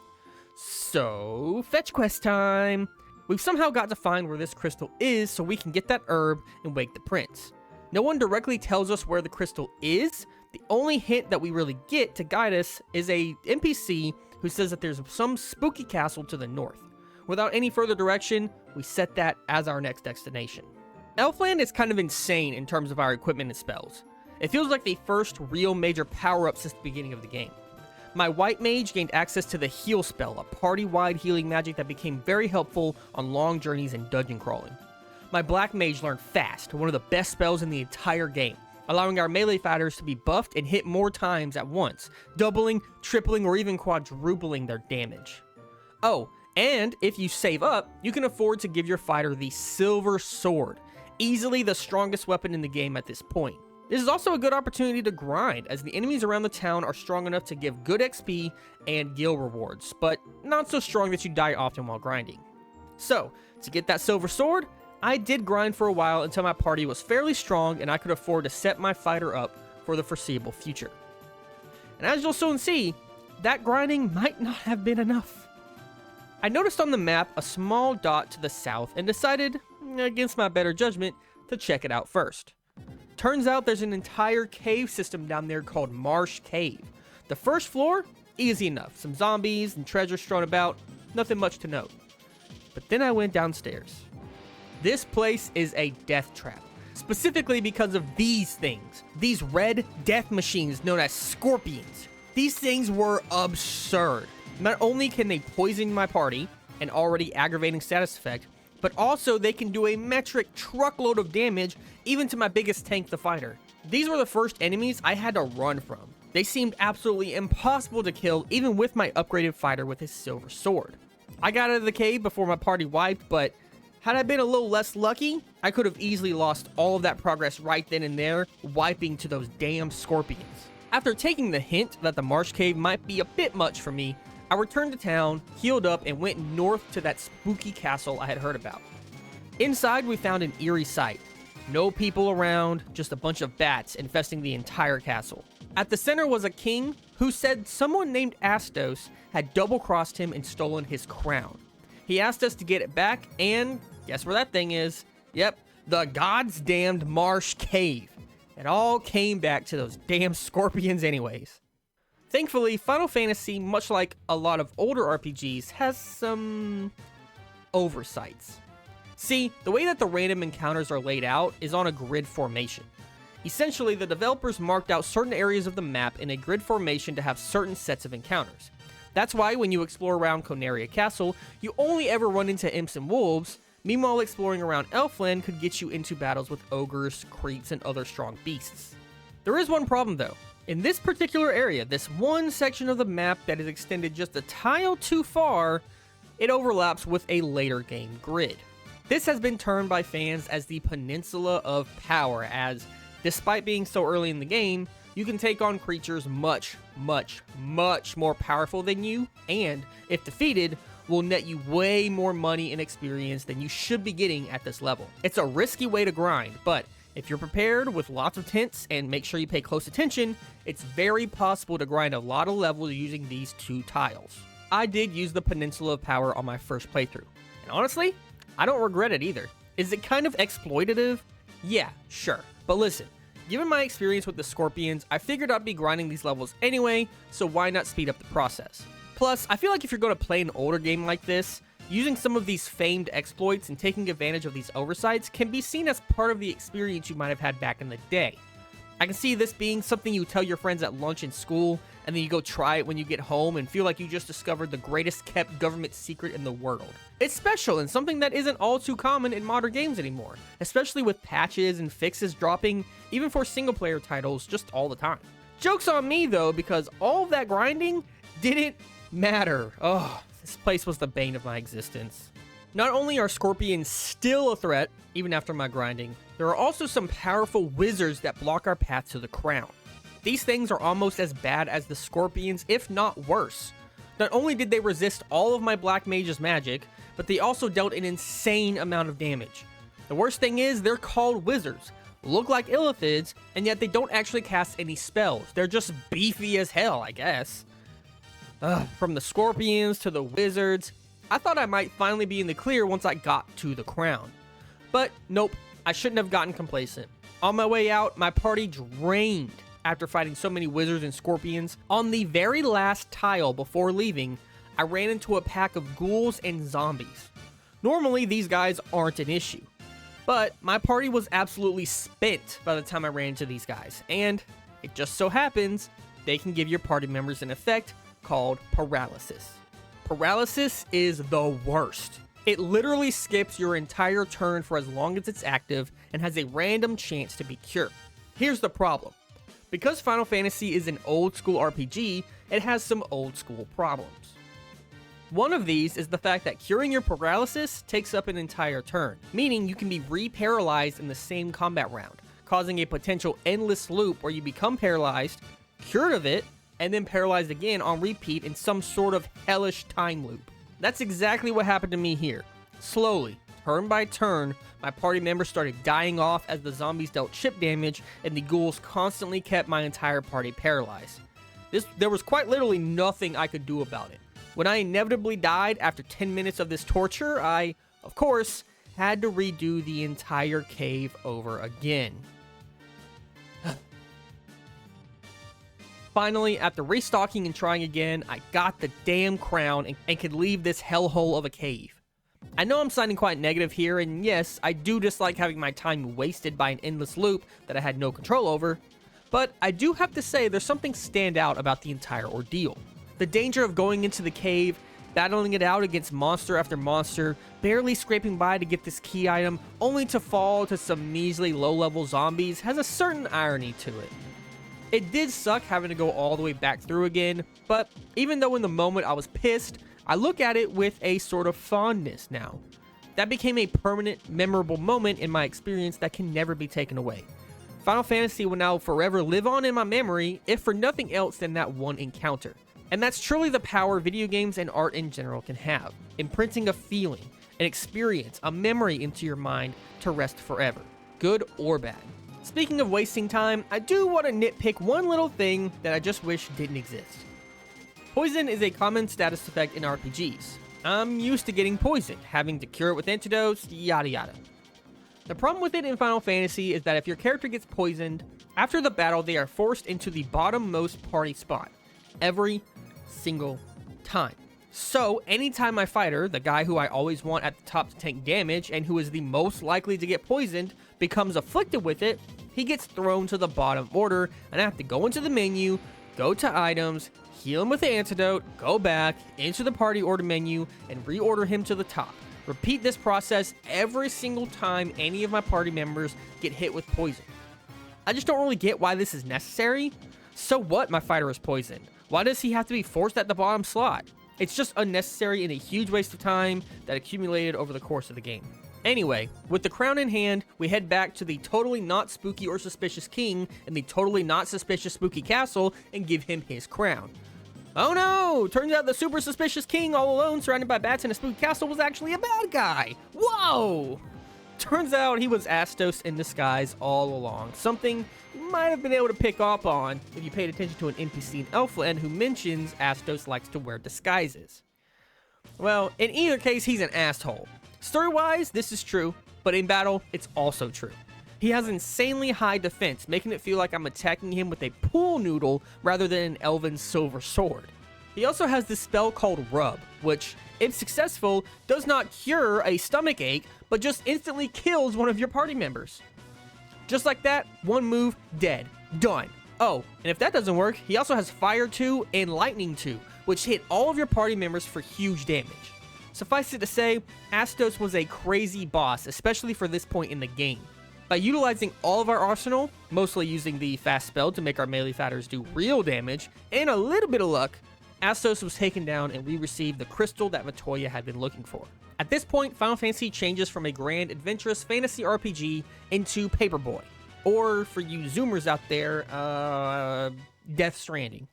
So, fetch quest time! We've somehow got to find where this crystal is so we can get that herb and wake the prince. No one directly tells us where the crystal is. The only hint that we really get to guide us is a NPC who says that there's some spooky castle to the north. Without any further direction, we set that as our next destination. Elfland is kind of insane in terms of our equipment and spells. It feels like the first real major power-up since the beginning of the game. My white mage gained access to the heal spell, a party-wide healing magic that became very helpful on long journeys and dungeon crawling. My black mage learned fast, one of the best spells in the entire game, allowing our melee fighters to be buffed and hit more times at once, doubling, tripling, or even quadrupling their damage. Oh, and if you save up, you can afford to give your fighter the Silver Sword, easily the strongest weapon in the game at this point. This is also a good opportunity to grind, as the enemies around the town are strong enough to give good XP and gil rewards, but not so strong that you die often while grinding. So, to get that Silver Sword, I did grind for a while until my party was fairly strong and I could afford to set my fighter up for the foreseeable future. And as you'll soon see, that grinding might not have been enough. I noticed on the map a small dot to the south and decided, against my better judgment, to check it out first. Turns out there's an entire cave system down there called Marsh Cave. The first floor, easy enough, some zombies and treasure strewn about, nothing much to note. But then I went downstairs. This place is a death trap, specifically because of these things. These red death machines known as scorpions. These things were absurd. Not only can they poison my party, an already aggravating status effect, but also they can do a metric truckload of damage even to my biggest tank, the fighter. These were the first enemies I had to run from. They seemed absolutely impossible to kill even with my upgraded fighter with his Silver Sword. I got out of the cave before my party wiped, but had I been a little less lucky, I could have easily lost all of that progress right then and there, wiping to those damn scorpions. After taking the hint that the Marsh Cave might be a bit much for me, I returned to town, healed up, and went north to that spooky castle I had heard about. Inside, we found an eerie sight. No people around, just a bunch of bats infesting the entire castle. At the center was a king who said someone named Astos had double-crossed him and stolen his crown. He asked us to get it back, and guess where that thing is? Yep, the God's damned Marsh Cave. It all came back to those damn scorpions anyways. Thankfully, Final Fantasy, much like a lot of older RPGs, has some oversights. See, the way that the random encounters are laid out is on a grid formation. Essentially, the developers marked out certain areas of the map in a grid formation to have certain sets of encounters. That's why when you explore around Conaria Castle, you only ever run into imps and wolves. Meanwhile, exploring around Elfland could get you into battles with ogres, creeps, and other strong beasts. There is one problem though. In this particular area, this one section of the map that is extended just a tile too far, it overlaps with a later game grid. This has been termed by fans as the Peninsula of Power, as despite being so early in the game, you can take on creatures much more powerful than you, and if defeated, will net you way more money and experience than you should be getting at this level. It's a risky way to grind, but if you're prepared with lots of tints and make sure you pay close attention, it's very possible to grind a lot of levels using these two tiles. I did use the Peninsula of Power on my first playthrough, and honestly, I don't regret it either. Is it kind of exploitative? Yeah, sure, but listen, given my experience with the Scorpions, I figured I'd be grinding these levels anyway, so why not speed up the process? Plus, I feel like if you're going to play an older game like this, using some of these famed exploits and taking advantage of these oversights can be seen as part of the experience you might have had back in the day. I can see this being something you tell your friends at lunch in school and then you go try it when you get home and feel like you just discovered the greatest kept government secret in the world. It's special and something that isn't all too common in modern games anymore, especially with patches and fixes dropping, even for single player titles, just all the time. Joke's on me though, because all of that grinding didn't matter. Oh, this place was the bane of my existence. Not only are scorpions still a threat, even after my grinding, there are also some powerful wizards that block our path to the crown. These things are almost as bad as the scorpions, if not worse. Not only did they resist all of my black mage's magic, but they also dealt an insane amount of damage. The worst thing is, they're called wizards, look like illithids, and yet they don't actually cast any spells. They're just beefy as hell, I guess. From the scorpions to the wizards, I thought I might finally be in the clear once I got to the crown. But nope, I shouldn't have gotten complacent. On my way out, my party drained after fighting so many wizards and scorpions. On the very last tile before leaving, I ran into a pack of ghouls and zombies. Normally, these guys aren't an issue, but my party was absolutely spent by the time I ran into these guys, and it just so happens they can give your party members an effect called paralysis. Paralysis is the worst. It literally skips your entire turn for as long as it's active and has a random chance to be cured. Here's the problem. Because Final Fantasy is an old school RPG, it has some old school problems. One of these is the fact that curing your paralysis takes up an entire turn, meaning you can be re-paralyzed in the same combat round, causing a potential endless loop where you become paralyzed, cured of it, and then paralyzed again on repeat in some sort of hellish time loop. That's exactly what happened to me here. Slowly, turn by turn, my party members started dying off as the zombies dealt chip damage and the ghouls constantly kept my entire party paralyzed. There was quite literally nothing I could do about it. When I inevitably died after 10 minutes of this torture, I, of course, had to redo the entire cave over again. Finally, after restocking and trying again, I got the damn crown and could leave this hellhole of a cave. I know I'm sounding quite negative here, and yes, I do dislike having my time wasted by an endless loop that I had no control over, but I do have to say there's something stand out about the entire ordeal. The danger of going into the cave, battling it out against monster after monster, barely scraping by to get this key item, only to fall to some measly low-level zombies, has a certain irony to it. It did suck having to go all the way back through again, but even though in the moment I was pissed, I look at it with a sort of fondness now. That became a permanent, memorable moment in my experience that can never be taken away. Final Fantasy will now forever live on in my memory, if for nothing else than that one encounter. And that's truly the power video games and art in general can have, imprinting a feeling, an experience, a memory into your mind to rest forever, good or bad. Speaking of wasting time, I do want to nitpick one little thing that I just wish didn't exist. Poison is a common status effect in RPGs. I'm used to getting poisoned, having to cure it with antidotes, yada yada. The problem with it in Final Fantasy is that if your character gets poisoned, after the battle they are forced into the bottommost party spot. Every single time. So, anytime my fighter, the guy who I always want at the top to tank damage and who is the most likely to get poisoned, becomes afflicted with it, he gets thrown to the bottom order, and I have to go into the menu, go to items, heal him with the antidote, go back into the party order menu, and reorder him to the top. Repeat this process every single time any of my party members get hit with poison. I just don't really get why this is necessary. So what my fighter is poisoned? Why does he have to be forced at the bottom slot? It's just unnecessary and a huge waste of time that accumulated over the course of the game. Anyway, with the crown in hand, we head back to the totally not spooky or suspicious king in the totally not suspicious spooky castle and give him his crown. Oh no! Turns out the super suspicious king all alone surrounded by bats in a spooky castle was actually a bad guy! Whoa! Turns out he was Astos in disguise all along, something you might have been able to pick up on if you paid attention to an NPC in Elfland who mentions Astos likes to wear disguises. Well, in either case, he's an asshole. Story-wise, this is true, but in battle, it's also true. He has insanely high defense, making it feel like I'm attacking him with a pool noodle rather than an elven silver sword. He also has this spell called Rub, which, if successful, does not cure a stomach ache, but just instantly kills one of your party members. Just like that, one move, dead. Done. Oh, and if that doesn't work, he also has Fire 2 and Lightning 2, which hit all of your party members for huge damage. Suffice it to say, Astos was a crazy boss, especially for this point in the game. By utilizing all of our arsenal, mostly using the fast spell to make our melee fighters do real damage, and a little bit of luck, Astos was taken down and we received the crystal that Matoya had been looking for. At this point, Final Fantasy changes from a grand adventurous fantasy RPG into Paperboy. Or, for you Zoomers out there, Death Stranding.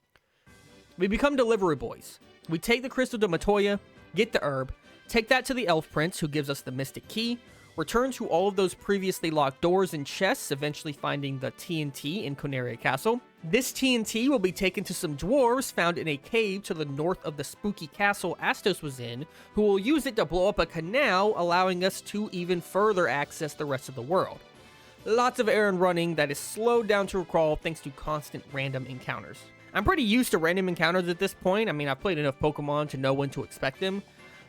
We become delivery boys. We take the crystal to Matoya, get the herb, take that to the Elf Prince, who gives us the Mystic Key, return to all of those previously locked doors and chests, eventually finding the TNT in Conaria Castle. This TNT will be taken to some dwarves found in a cave to the north of the spooky castle Astos was in, who will use it to blow up a canal, allowing us to even further access the rest of the world. Lots of errand running that is slowed down to a crawl thanks to constant random encounters. I'm pretty used to random encounters at this point. I mean, I've played enough Pokemon to know when to expect them,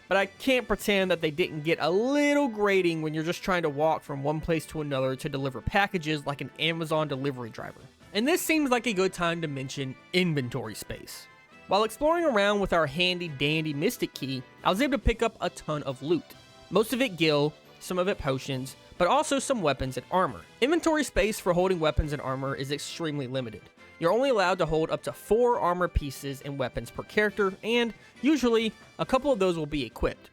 but I can't pretend that they didn't get a little grating when you're just trying to walk from one place to another to deliver packages like an Amazon delivery driver. And this seems like a good time to mention inventory space. While exploring around with our handy dandy Mystic Key, I was able to pick up a ton of loot. Most of it gil, some of it potions, but also some weapons and armor. Inventory space for holding weapons and armor is extremely limited. You're only allowed to hold up to 4 armor pieces and weapons per character, and usually, a couple of those will be equipped.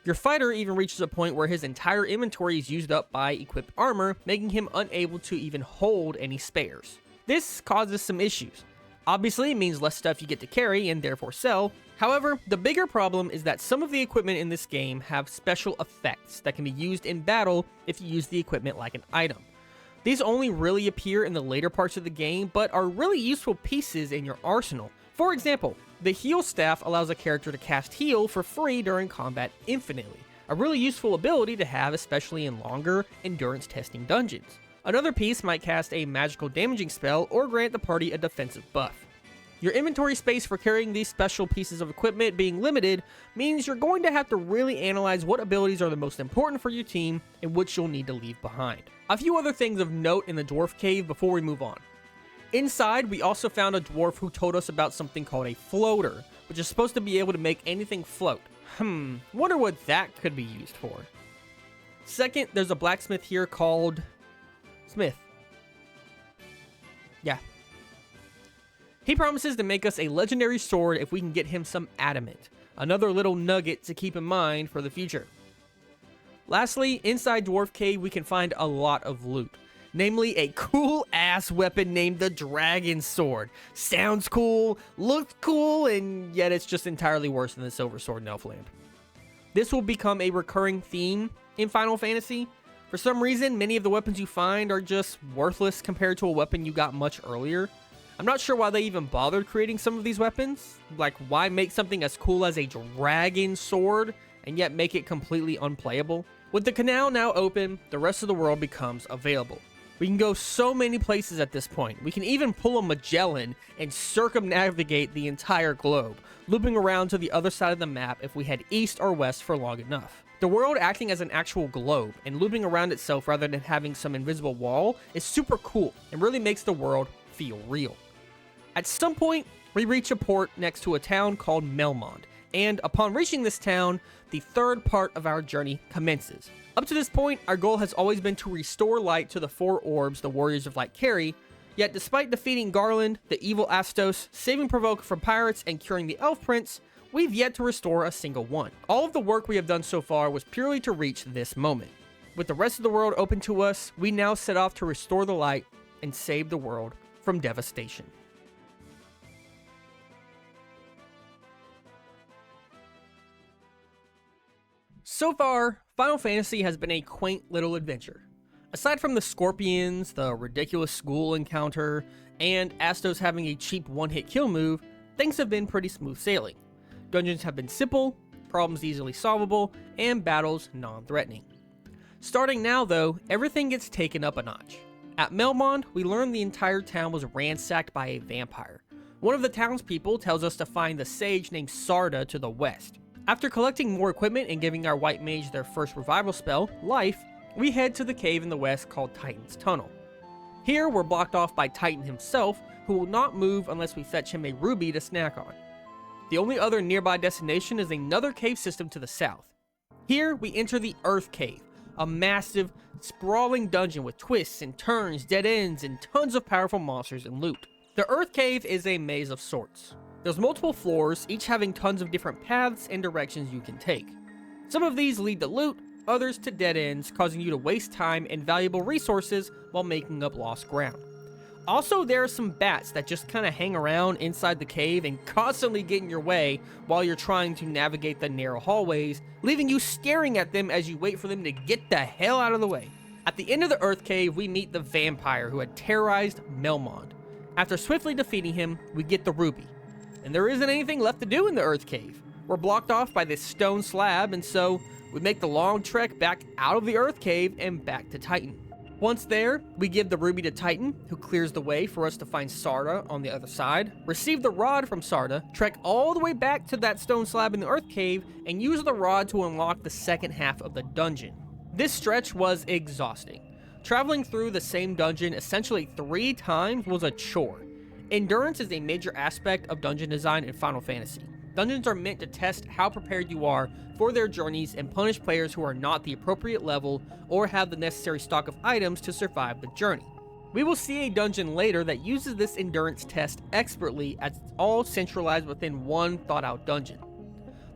Your fighter even reaches a point where his entire inventory is used up by equipped armor, making him unable to even hold any spares. This causes some issues. Obviously, it means less stuff you get to carry and therefore sell. However, the bigger problem is that some of the equipment in this game have special effects that can be used in battle if you use the equipment like an item. These only really appear in the later parts of the game, but are really useful pieces in your arsenal. For example, the heal staff allows a character to cast heal for free during combat infinitely, a really useful ability to have especially in longer endurance testing dungeons. Another piece might cast a magical damaging spell or grant the party a defensive buff. Your inventory space for carrying these special pieces of equipment being limited means you're going to have to really analyze what abilities are the most important for your team and which you'll need to leave behind. A few other things of note in the dwarf cave before we move on. Inside, we also found a dwarf who told us about something called a floater, which is supposed to be able to make anything float. Wonder what that could be used for. Second, there's a blacksmith here called Smith. Yeah. He promises to make us a legendary sword if we can get him some adamant. Another little nugget to keep in mind for the future. Lastly, inside Dwarf Cave we can find a lot of loot. Namely, a cool-ass weapon named the Dragon Sword. Sounds cool, looks cool, and yet it's just entirely worse than the Silver Sword and Elf Lamp. This will become a recurring theme in Final Fantasy. For some reason, many of the weapons you find are just worthless compared to a weapon you got much earlier. I'm not sure why they even bothered creating some of these weapons. Like, why make something as cool as a dragon sword and yet make it completely unplayable? With the canal now open, the rest of the world becomes available. We can go so many places at this point. We can even pull a Magellan and circumnavigate the entire globe, looping around to the other side of the map if we head east or west for long enough. The world acting as an actual globe and looping around itself rather than having some invisible wall is super cool and really makes the world feel real. At some point, we reach a port next to a town called Melmond, and upon reaching this town, the third part of our journey commences. Up to this point, our goal has always been to restore light to the 4 orbs the Warriors of Light carry, yet despite defeating Garland, the evil Astos, saving Provoke from pirates, and curing the Elf Prince, we've yet to restore a single one. All of the work we have done so far was purely to reach this moment. With the rest of the world open to us, we now set off to restore the light and save the world from devastation. So far, Final Fantasy has been a quaint little adventure. Aside from the scorpions, the ridiculous school encounter, and Astos having a cheap one-hit kill move, things have been pretty smooth sailing. Dungeons have been simple, problems easily solvable, and battles non-threatening. Starting now though, everything gets taken up a notch. At Melmond, we learn the entire town was ransacked by a vampire. One of the townspeople tells us to find the sage named Sarda to the west. After collecting more equipment and giving our white mage their first revival spell, Life, we head to the cave in the west called Titan's Tunnel. Here, we're blocked off by Titan himself, who will not move unless we fetch him a ruby to snack on. The only other nearby destination is another cave system to the south. Here, we enter the Earth Cave, a massive, sprawling dungeon with twists and turns, dead ends, and tons of powerful monsters and loot. The Earth Cave is a maze of sorts. There's multiple floors, each having tons of different paths and directions you can take. Some of these lead to loot, others to dead ends, causing you to waste time and valuable resources while making up lost ground. Also, there are some bats that just kind of hang around inside the cave and constantly get in your way while you're trying to navigate the narrow hallways, leaving you staring at them as you wait for them to get the hell out of the way. At the end of the Earth Cave, we meet the vampire who had terrorized Melmond. After swiftly defeating him, we get the ruby. And there isn't anything left to do in the Earth Cave. We're blocked off by this stone slab, and so we make the long trek back out of the Earth Cave and back to Titan. Once there, we give the ruby to Titan, who clears the way for us to find Sarda on the other side, receive the rod from Sarda, trek all the way back to that stone slab in the Earth Cave, and use the rod to unlock the second half of the dungeon. This stretch was exhausting. Traveling through the same dungeon essentially 3 times was a chore. Endurance is a major aspect of dungeon design in Final Fantasy. Dungeons are meant to test how prepared you are for their journeys and punish players who are not the appropriate level or have the necessary stock of items to survive the journey. We will see a dungeon later that uses this endurance test expertly, as it's all centralized within one thought-out dungeon.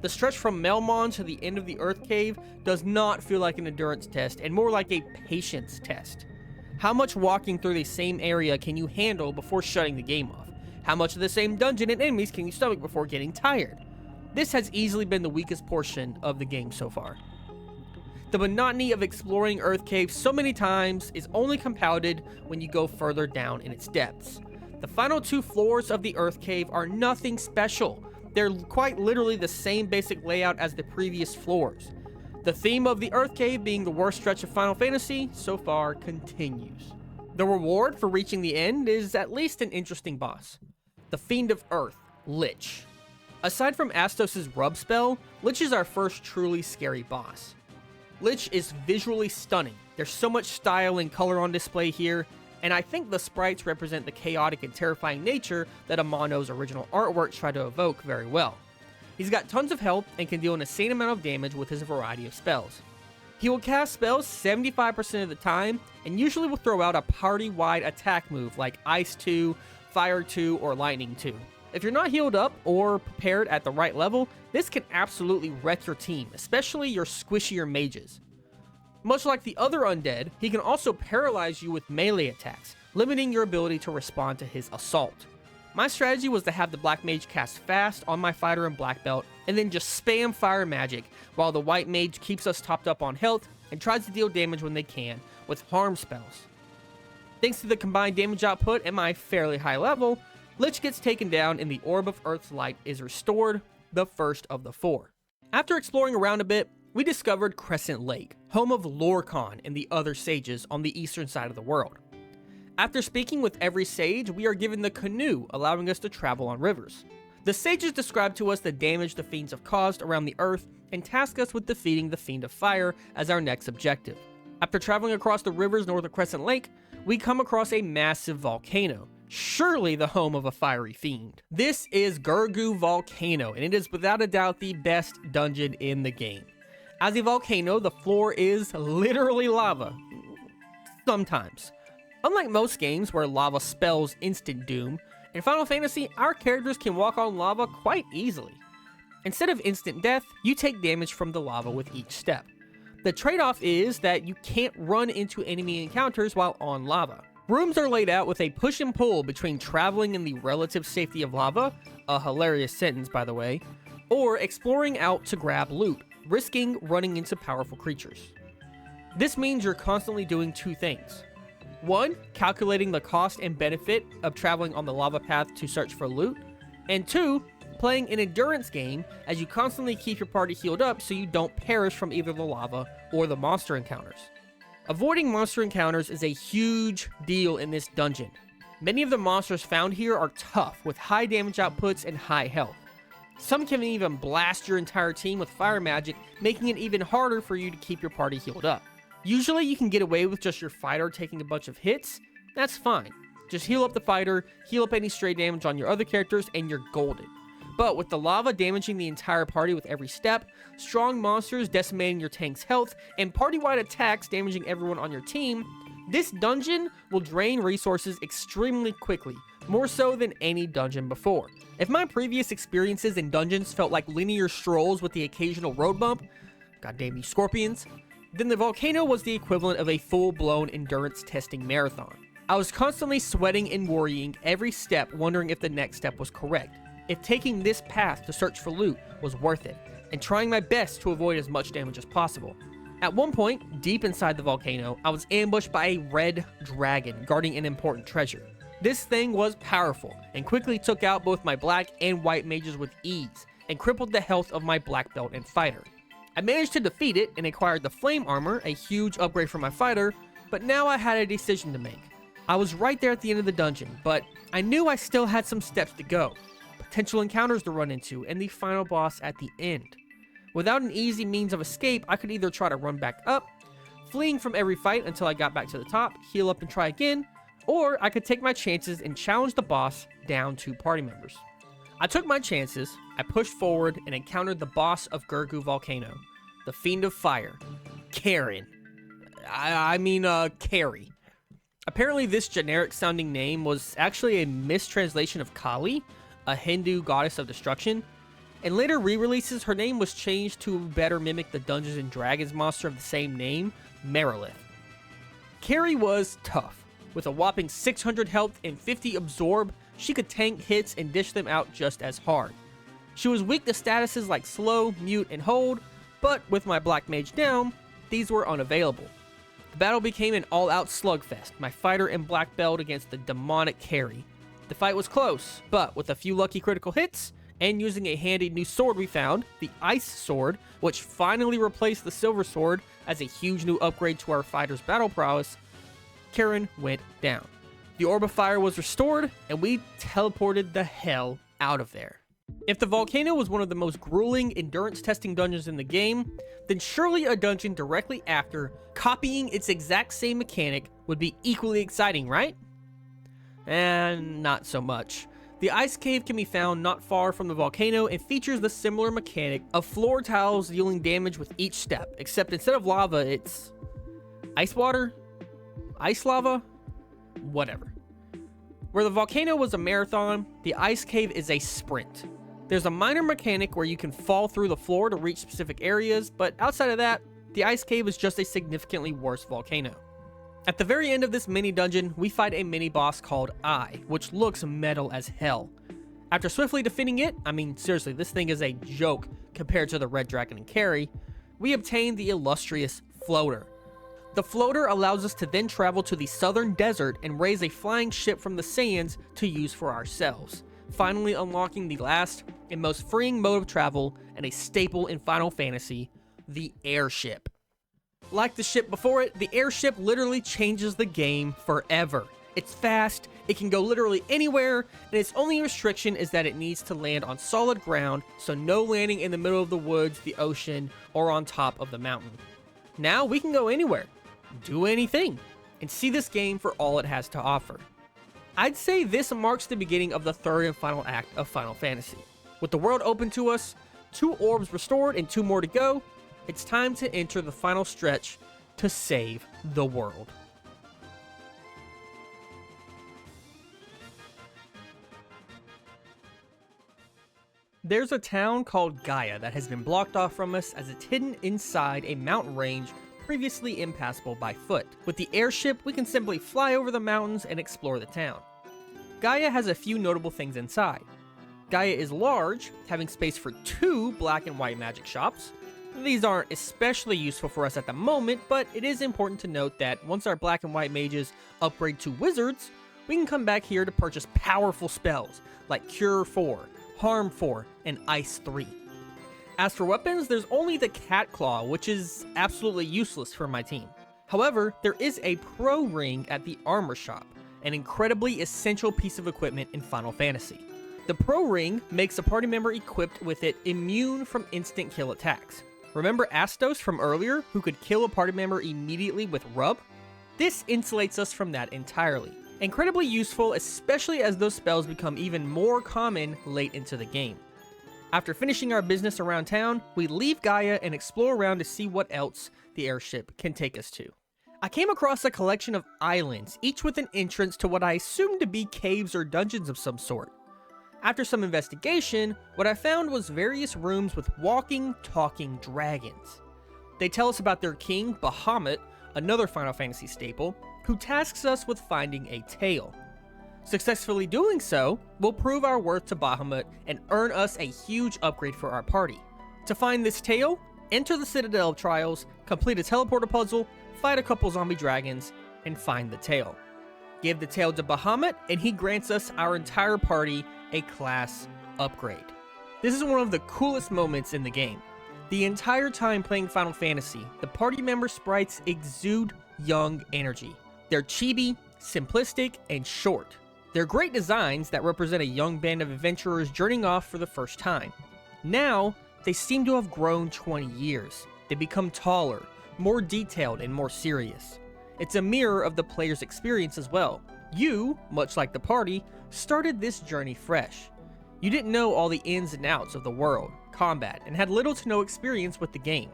The stretch from Melmond to the end of the Earth Cave does not feel like an endurance test and more like a patience test. How much walking through the same area can you handle before shutting the game off? How much of the same dungeon and enemies can you stomach before getting tired? This has easily been the weakest portion of the game so far. The monotony of exploring Earth Cave so many times is only compounded when you go further down in its depths. The final 2 floors of the Earth Cave are nothing special. They're quite literally the same basic layout as the previous floors. The theme of the Earth Cave being the worst stretch of Final Fantasy so far continues. The reward for reaching the end is at least an interesting boss. The Fiend of Earth, Lich. Aside from Astos' rub spell, Lich is our first truly scary boss. Lich is visually stunning. There's so much style and color on display here, and I think the sprites represent the chaotic and terrifying nature that Amano's original artwork tried to evoke very well. He's got tons of health and can deal an insane amount of damage with his variety of spells. He will cast spells 75% of the time, and usually will throw out a party-wide attack move like Ice 2, Fire 2, or Lightning 2. If you're not healed up or prepared at the right level, this can absolutely wreck your team, especially your squishier mages. Much like the other undead, he can also paralyze you with melee attacks, limiting your ability to respond to his assault. My strategy was to have the black mage cast fast on my fighter in black belt, and then just spam fire magic, while the white mage keeps us topped up on health and tries to deal damage when they can with harm spells. Thanks to the combined damage output and my fairly high level, Lich gets taken down and the Orb of Earth's Light is restored, the first of the 4. After exploring around a bit, we discovered Crescent Lake, home of Lorkhan and the other sages on the eastern side of the world. After speaking with every sage, we are given the canoe, allowing us to travel on rivers. The sages describe to us the damage the fiends have caused around the earth and task us with defeating the Fiend of Fire as our next objective. After traveling across the rivers north of Crescent Lake, we come across a massive volcano, surely the home of a fiery fiend. This is Gurgu Volcano, and it is without a doubt the best dungeon in the game. As a volcano, the floor is literally lava. Sometimes. Unlike most games where lava spells instant doom, in Final Fantasy, our characters can walk on lava quite easily. Instead of instant death, you take damage from the lava with each step. The trade-off is that you can't run into enemy encounters while on lava. Rooms are laid out with a push and pull between traveling in the relative safety of lava, a hilarious sentence by the way, or exploring out to grab loot, risking running into powerful creatures. This means you're constantly doing 2 things. 1, calculating the cost and benefit of traveling on the lava path to search for loot, and 2, playing an endurance game as you constantly keep your party healed up so you don't perish from either the lava or the monster encounters. Avoiding monster encounters is a huge deal in this dungeon. Many of the monsters found here are tough, with high damage outputs and high health. Some can even blast your entire team with fire magic, making it even harder for you to keep your party healed up. Usually you can get away with just your fighter taking a bunch of hits. That's fine. Just heal up the fighter, heal up any stray damage on your other characters, and you're golden. But with the lava damaging the entire party with every step, strong monsters decimating your tank's health, and party-wide attacks damaging everyone on your team, this dungeon will drain resources extremely quickly, more so than any dungeon before. If my previous experiences in dungeons felt like linear strolls with the occasional road bump, goddamn you scorpions, then the volcano was the equivalent of a full-blown endurance testing marathon. I was constantly sweating and worrying every step, wondering if the next step was correct, if taking this path to search for loot was worth it, and trying my best to avoid as much damage as possible. At one point, deep inside the volcano, I was ambushed by a red dragon guarding an important treasure. This thing was powerful, and quickly took out both my black and white mages with ease, and crippled the health of my black belt and fighter. I managed to defeat it and acquired the flame armor, a huge upgrade for my fighter, but now I had a decision to make. I was right there at the end of the dungeon, but I knew I still had some steps to go, potential encounters to run into, and the final boss at the end. Without an easy means of escape, I could either try to run back up, fleeing from every fight until I got back to the top, heal up and try again, or I could take my chances and challenge the boss down 2 party members. I took my chances, I pushed forward and encountered the boss of Gurgu Volcano, the Fiend of Fire, Karen. Carrie. Apparently this generic sounding name was actually a mistranslation of Kali, a Hindu goddess of destruction. In later re-releases, her name was changed to better mimic the Dungeons & Dragons monster of the same name, Merilith. Carrie was tough. With a whopping 600 health and 50 absorb, she could tank hits and dish them out just as hard. She was weak to statuses like slow, mute, and hold, but with my black mage down, these were unavailable. The battle became an all-out slugfest, my fighter and black belt against the demonic Carrie. The fight was close, but with a few lucky critical hits, and using a handy new sword we found, the Ice Sword, which finally replaced the Silver Sword as a huge new upgrade to our fighter's battle prowess, Karen went down. The Orb of Fire was restored, and we teleported the hell out of there. If the volcano was one of the most grueling endurance testing dungeons in the game, then surely a dungeon directly after, copying its exact same mechanic, would be equally exciting, right? And not so much. The ice cave can be found not far from the volcano and features the similar mechanic of floor tiles dealing damage with each step, except instead of lava, it's ice water? Ice lava? Whatever. Where the volcano was a marathon, the ice cave is a sprint. There's a minor mechanic where you can fall through the floor to reach specific areas, but outside of that, the ice cave is just a significantly worse volcano. At the very end of this mini dungeon, we fight a mini boss called I, which looks metal as hell. After swiftly defeating it, seriously, this thing is a joke compared to the Red Dragon and Carrie, we obtain the illustrious Floater. The floater allows us to then travel to the southern desert and raise a flying ship from the sands to use for ourselves, finally unlocking the last and most freeing mode of travel and a staple in Final Fantasy, the airship. Like the ship before it, the airship literally changes the game forever. It's fast, it can go literally anywhere, and its only restriction is that it needs to land on solid ground, so no landing in the middle of the woods, the ocean, or on top of the mountain. Now we can go anywhere, do anything, and see this game for all it has to offer. I'd say this marks the beginning of the third and final act of Final Fantasy. With the world open to us, 2 orbs restored and 2 more to go, it's time to enter the final stretch to save the world. There's a town called Gaia that has been blocked off from us as it's hidden inside a mountain range previously impassable by foot. With the airship, we can simply fly over the mountains and explore the town. Gaia has a few notable things inside. Gaia is large, having space for 2 black and white magic shops. These aren't especially useful for us at the moment, but it is important to note that once our black and white mages upgrade to wizards, we can come back here to purchase powerful spells like Cure 4, Harm 4, and Ice 3. As for weapons, there's only the Cat Claw, which is absolutely useless for my team. However, there is a Pro Ring at the Armor Shop, an incredibly essential piece of equipment in Final Fantasy. The Pro Ring makes a party member equipped with it immune from instant kill attacks. Remember Astos from earlier, who could kill a party member immediately with Rub? This insulates us from that entirely. Incredibly useful, especially as those spells become even more common late into the game. After finishing our business around town, we leave Gaia and explore around to see what else the airship can take us to. I came across a collection of islands, each with an entrance to what I assumed to be caves or dungeons of some sort. After some investigation, what I found was various rooms with walking, talking dragons. They tell us about their king, Bahamut, another Final Fantasy staple, who tasks us with finding a tail. Successfully doing so will prove our worth to Bahamut and earn us a huge upgrade for our party. To find this tail, enter the Citadel Trials, complete a teleporter puzzle, fight a couple zombie dragons, and find the tail. Give the tail to Bahamut, and he grants us our entire party a class upgrade. This is one of the coolest moments in the game. The entire time playing Final Fantasy, the party member sprites exude young energy. They're chibi, simplistic, and short. They're great designs that represent a young band of adventurers journeying off for the first time. Now, they seem to have grown 20 years. They become taller, more detailed, and more serious. It's a mirror of the player's experience as well. You, much like the party, started this journey fresh. You didn't know all the ins and outs of the world, combat, and had little to no experience with the game.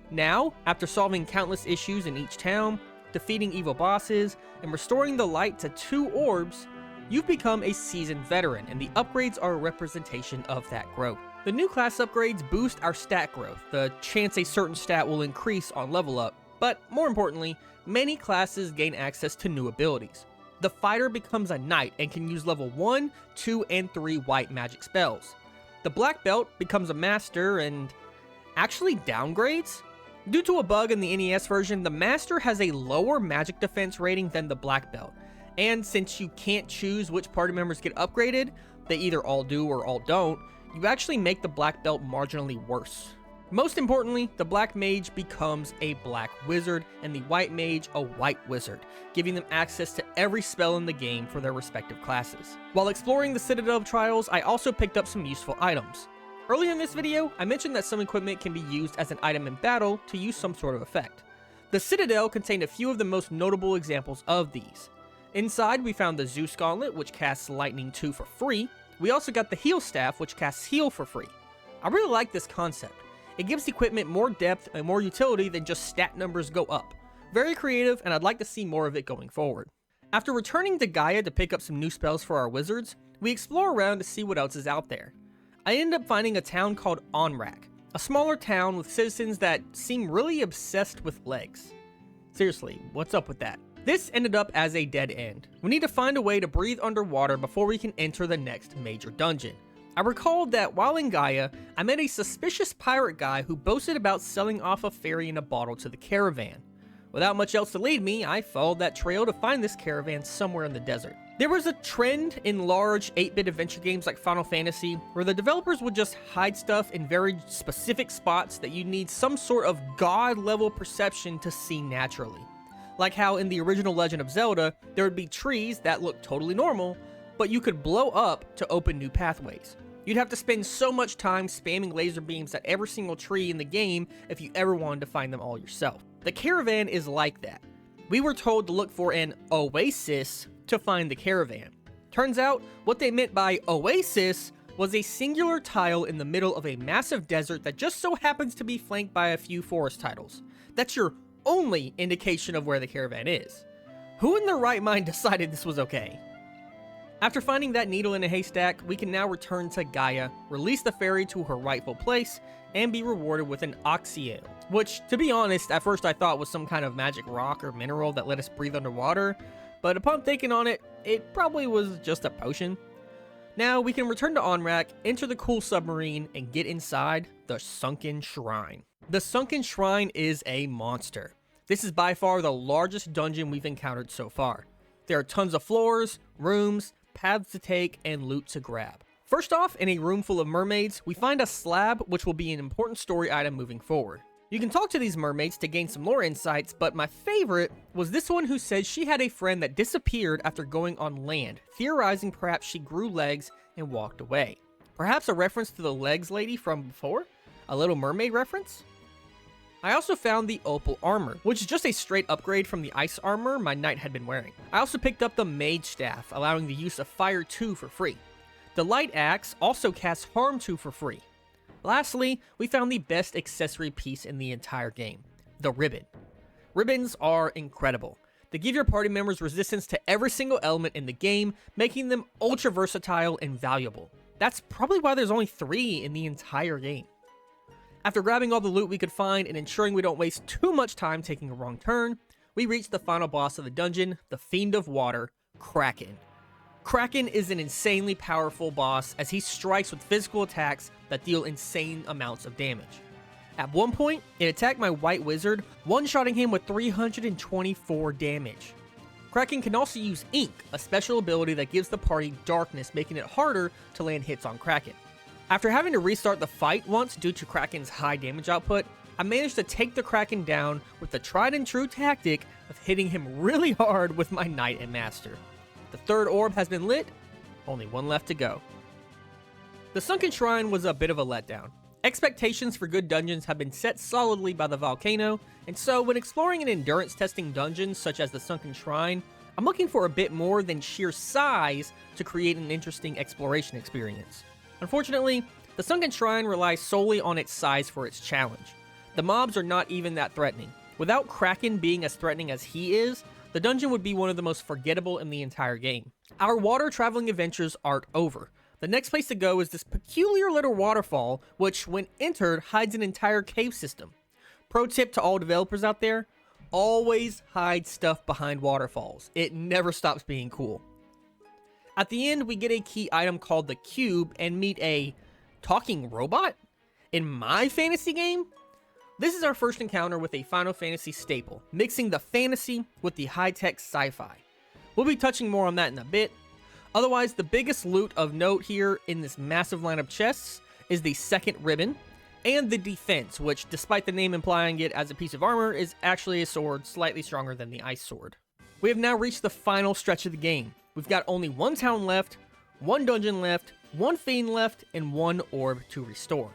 Now, after solving countless issues in each town, defeating evil bosses, and restoring the light to 2 orbs, you've become a seasoned veteran, and the upgrades are a representation of that growth. The new class upgrades boost our stat growth, the chance a certain stat will increase on level up, but more importantly, many classes gain access to new abilities. The fighter becomes a knight and can use level 1, 2, and 3 white magic spells. The black belt becomes a master and actually downgrades? Due to a bug in the NES version, the master has a lower magic defense rating than the black belt, and since you can't choose which party members get upgraded, they either all do or all don't, you actually make the black belt marginally worse. Most importantly, the black mage becomes a black wizard and the white mage a white wizard, giving them access to every spell in the game for their respective classes. While exploring the Citadel Trials, I also picked up some useful items. Earlier in this video, I mentioned that some equipment can be used as an item in battle to use some sort of effect. The Citadel contained a few of the most notable examples of these. Inside, we found the Zeus Gauntlet, which casts Lightning 2 for free. We also got the Heal Staff, which casts Heal for free. I really like this concept. It gives equipment more depth and more utility than just stat numbers go up. Very creative, and I'd like to see more of it going forward. After returning to Gaia to pick up some new spells for our wizards, we explore around to see what else is out there. I ended up finding a town called Onrak, a smaller town with citizens that seem really obsessed with legs. Seriously, what's up with that? This ended up as a dead end. We need to find a way to breathe underwater before we can enter the next major dungeon. I recalled that while in Gaia, I met a suspicious pirate guy who boasted about selling off a fairy in a bottle to the caravan. Without much else to lead me, I followed that trail to find this caravan somewhere in the desert. There was a trend in large 8-bit adventure games like Final Fantasy where the developers would just hide stuff in very specific spots that you need some sort of god-level perception to see naturally. Like how in the original Legend of Zelda, there would be trees that looked totally normal, but you could blow up to open new pathways. You'd have to spend so much time spamming laser beams at every single tree in the game if you ever wanted to find them all yourself. The caravan is like that. We were told to look for an oasis to find the caravan. Turns out, what they meant by oasis was a singular tile in the middle of a massive desert that just so happens to be flanked by a few forest titles. That's your only indication of where the caravan is. Who in their right mind decided this was okay? After finding that needle in a haystack, we can now return to Gaia, release the fairy to her rightful place, and be rewarded with an Oxyale, which, to be honest, at first I thought was some kind of magic rock or mineral that let us breathe underwater, but upon thinking on it, it probably was just a potion. Now, we can return to Onrak, enter the cool submarine, and get inside the Sunken Shrine. The Sunken Shrine is a monster. This is by far the largest dungeon we've encountered so far. There are tons of floors, rooms, paths to take, and loot to grab. First off, in a room full of mermaids, we find a slab which will be an important story item moving forward. You can talk to these mermaids to gain some lore insights, but my favorite was this one who said she had a friend that disappeared after going on land, theorizing perhaps she grew legs and walked away. Perhaps a reference to the legs lady from before? A Little Mermaid reference? I also found the opal armor, which is just a straight upgrade from the ice armor my knight had been wearing. I also picked up the mage staff, allowing the use of fire 2 for free. The light axe also casts harm 2 for free. Lastly, we found the best accessory piece in the entire game, the ribbon. Ribbons are incredible. They give your party members resistance to every single element in the game, making them ultra versatile and valuable. That's probably why there's only 3 in the entire game. After grabbing all the loot we could find and ensuring we don't waste too much time taking a wrong turn, we reached the final boss of the dungeon, the Fiend of Water, Kraken. Kraken is an insanely powerful boss as he strikes with physical attacks that deal insane amounts of damage. At one point, it attacked my white wizard, one-shotting him with 324 damage. Kraken can also use Ink, a special ability that gives the party darkness, making it harder to land hits on Kraken. After having to restart the fight once due to Kraken's high damage output, I managed to take the Kraken down with the tried and true tactic of hitting him really hard with my Knight and Master. The third orb has been lit, only one left to go. The Sunken Shrine was a bit of a letdown. Expectations for good dungeons have been set solidly by the volcano, and so when exploring an endurance testing dungeon such as the Sunken Shrine, I'm looking for a bit more than sheer size to create an interesting exploration experience. Unfortunately, the Sunken Shrine relies solely on its size for its challenge. The mobs are not even that threatening. Without Kraken being as threatening as he is, the dungeon would be one of the most forgettable in the entire game. Our water traveling adventures aren't over. The next place to go is this peculiar little waterfall, which when entered hides an entire cave system. Pro tip to all developers out there, always hide stuff behind waterfalls. It never stops being cool. At the end, we get a key item called the Cube and meet a talking robot? In my fantasy game? This is our first encounter with a Final Fantasy staple, mixing the fantasy with the high-tech sci-fi. We'll be touching more on that in a bit. Otherwise, the biggest loot of note here in this massive line of chests is the second ribbon and the defense, which, despite the name implying it as a piece of armor, is actually a sword slightly stronger than the ice sword. We have now reached the final stretch of the game. We've got only one town left, one dungeon left, one fiend left, and one orb to restore.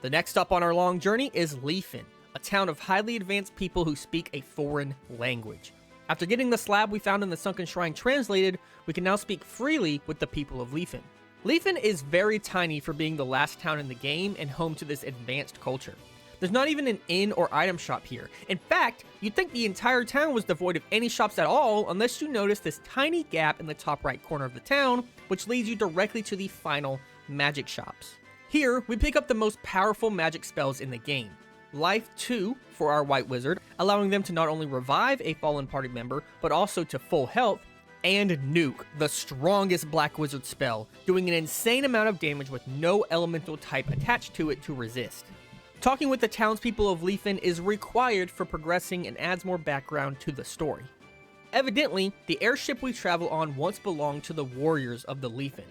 The next stop on our long journey is Leafin, a town of highly advanced people who speak a foreign language. After getting the slab we found in the Sunken Shrine translated, we can now speak freely with the people of Leafin. Leafin is very tiny for being the last town in the game and home to this advanced culture. There's not even an inn or item shop here. In fact, you'd think the entire town was devoid of any shops at all unless you notice this tiny gap in the top right corner of the town, which leads you directly to the final magic shops. Here, we pick up the most powerful magic spells in the game. Life 2 for our white wizard, allowing them to not only revive a fallen party member, but also to full health, and Nuke, the strongest black wizard spell, doing an insane amount of damage with no elemental type attached to it to resist. Talking with the townspeople of Leafin is required for progressing and adds more background to the story. Evidently, the airship we travel on once belonged to the warriors of the Leafin.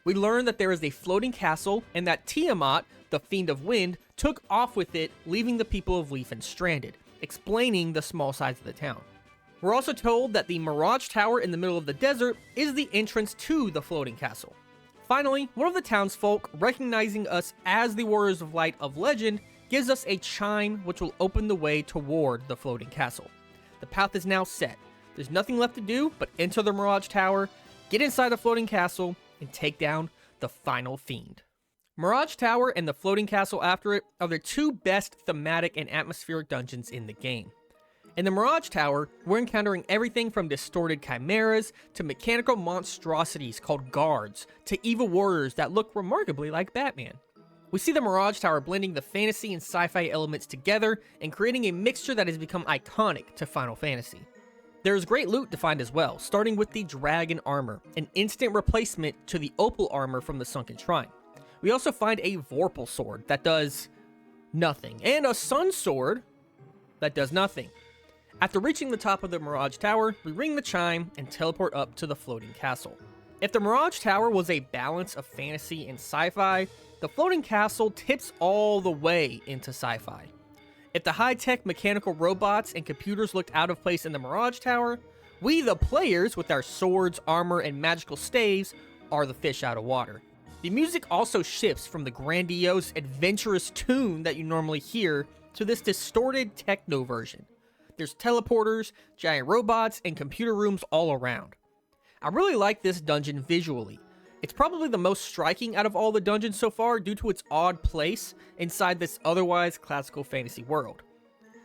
We learn that there is a floating castle and that Tiamat, the Fiend of Wind, took off with it, leaving the people of Leafin stranded, explaining the small size of the town. We're also told that the Mirage Tower in the middle of the desert is the entrance to the floating castle. Finally, one of the townsfolk, recognizing us as the Warriors of Light of legend, gives us a chime which will open the way toward the floating castle. The path is now set. There's nothing left to do but enter the Mirage Tower, get inside the floating castle, and take down the final fiend. Mirage Tower and the floating castle after it are the two best thematic and atmospheric dungeons in the game. In the Mirage Tower, we're encountering everything from distorted chimeras to mechanical monstrosities called guards to evil warriors that look remarkably like Batman. We see the Mirage Tower blending the fantasy and sci-fi elements together and creating a mixture that has become iconic to Final Fantasy. There is great loot to find as well, starting with the Dragon Armor, an instant replacement to the Opal Armor from the Sunken Shrine. We also find a Vorpal Sword that does nothing, and a Sun Sword that does nothing. After reaching the top of the Mirage Tower, we ring the chime and teleport up to the floating castle. If the Mirage Tower was a balance of fantasy and sci-fi, the floating castle tips all the way into sci-fi. If the high-tech mechanical robots and computers looked out of place in the Mirage Tower, we the players with our swords, armor, and magical staves are the fish out of water. The music also shifts from the grandiose, adventurous tune that you normally hear to this distorted techno version. There's teleporters, giant robots, and computer rooms all around. I really like this dungeon visually. It's probably the most striking out of all the dungeons so far due to its odd place inside this otherwise classical fantasy world.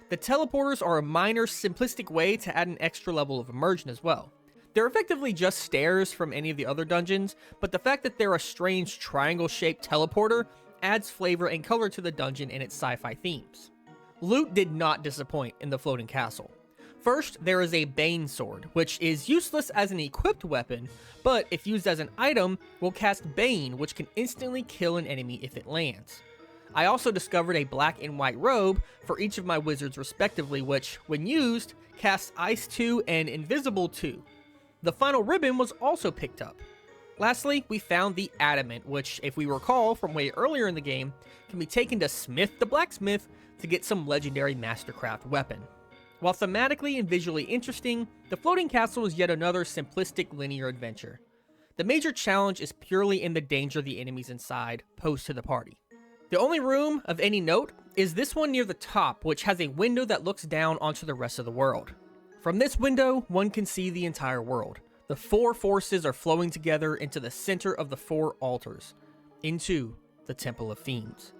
The teleporters are a minor, simplistic way to add an extra level of immersion as well. They're effectively just stairs from any of the other dungeons, but the fact that they're a strange triangle-shaped teleporter adds flavor and color to the dungeon and its sci-fi themes. Loot did not disappoint in the floating castle. First, there is a Bane sword, which is useless as an equipped weapon, but if used as an item, will cast Bane, which can instantly kill an enemy if it lands. I also discovered a black and white robe for each of my wizards respectively, which, when used, casts Ice 2 and Invisible 2. The final ribbon was also picked up. Lastly, we found the Adamant, which, if we recall from way earlier in the game, can be taken to Smith the Blacksmith to get some legendary Mastercraft weapon. While thematically and visually interesting, the floating castle is yet another simplistic linear adventure. The major challenge is purely in the danger the enemies inside pose to the party. The only room of any note is this one near the top, which has a window that looks down onto the rest of the world. From this window, one can see the entire world. The four forces are flowing together into the center of the four altars, into the Temple of Fiends.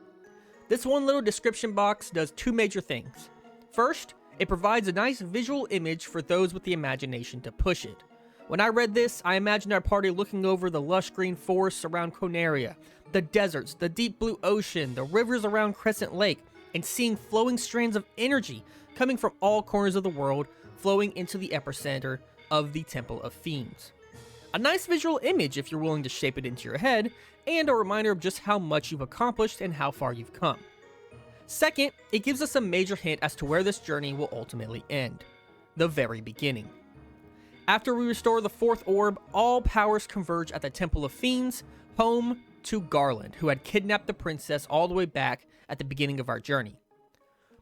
This one little description box does two major things. First, it provides a nice visual image for those with the imagination to push it. When I read this, I imagined our party looking over the lush green forests around Conaria, the deserts, the deep blue ocean, the rivers around Crescent Lake, and seeing flowing strands of energy coming from all corners of the world, flowing into the epicenter of the Temple of Fiends. A nice visual image if you're willing to shape it into your head, and a reminder of just how much you've accomplished and how far you've come. Second, it gives us a major hint as to where this journey will ultimately end. The very beginning. After we restore the fourth orb, all powers converge at the Temple of Fiends, home to Garland, who had kidnapped the princess all the way back at the beginning of our journey.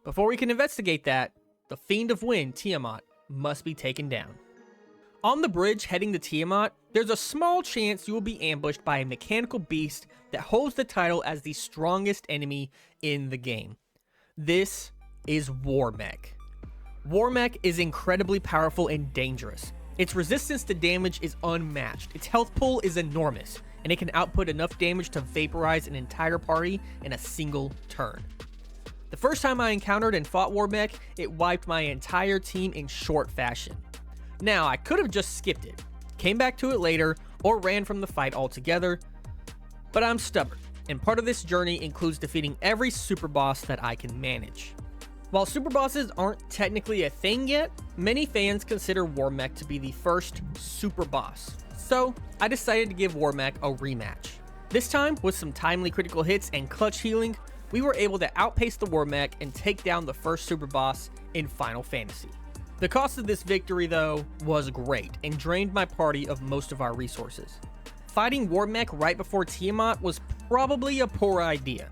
Before we can investigate that, the Fiend of Wind, Tiamat, must be taken down. On the bridge heading to Tiamat, there's a small chance you will be ambushed by a mechanical beast that holds the title as the strongest enemy in the game. This is Warmech. Warmech is incredibly powerful and dangerous. Its resistance to damage is unmatched, its health pool is enormous, and it can output enough damage to vaporize an entire party in a single turn. The first time I encountered and fought Warmech, it wiped my entire team in short fashion. Now, I could have just skipped it, came back to it later, or ran from the fight altogether, but I'm stubborn, and part of this journey includes defeating every super boss that I can manage. While super bosses aren't technically a thing yet, many fans consider Warmech to be the first super boss, so I decided to give Warmech a rematch. This time, with some timely critical hits and clutch healing, we were able to outpace the Warmech and take down the first super boss in Final Fantasy. The cost of this victory, though, was great and drained my party of most of our resources. Fighting Warmech right before Tiamat was probably a poor idea.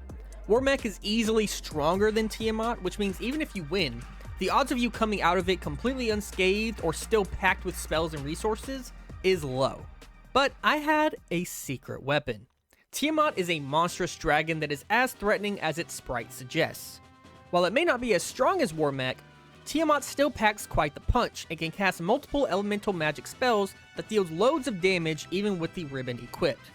Warmech is easily stronger than Tiamat, which means even if you win, the odds of you coming out of it completely unscathed or still packed with spells and resources is low. But I had a secret weapon. Tiamat is a monstrous dragon that is as threatening as its sprite suggests. While it may not be as strong as Warmech, Tiamat still packs quite the punch and can cast multiple elemental magic spells that deals loads of damage even with the ribbon equipped.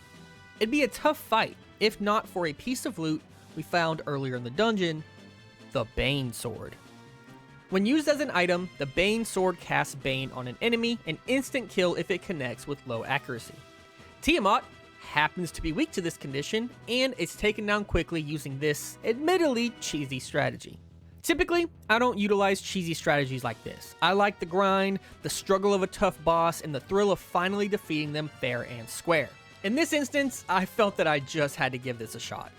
It'd be a tough fight, if not for a piece of loot we found earlier in the dungeon, the Bane Sword. When used as an item, the Bane Sword casts Bane on an enemy, an instant kill if it connects with low accuracy. Tiamat happens to be weak to this condition, and is taken down quickly using this, admittedly, cheesy strategy. Typically, I don't utilize cheesy strategies like this. I like the grind, the struggle of a tough boss, and the thrill of finally defeating them fair and square. In this instance, I felt that I just had to give this a shot.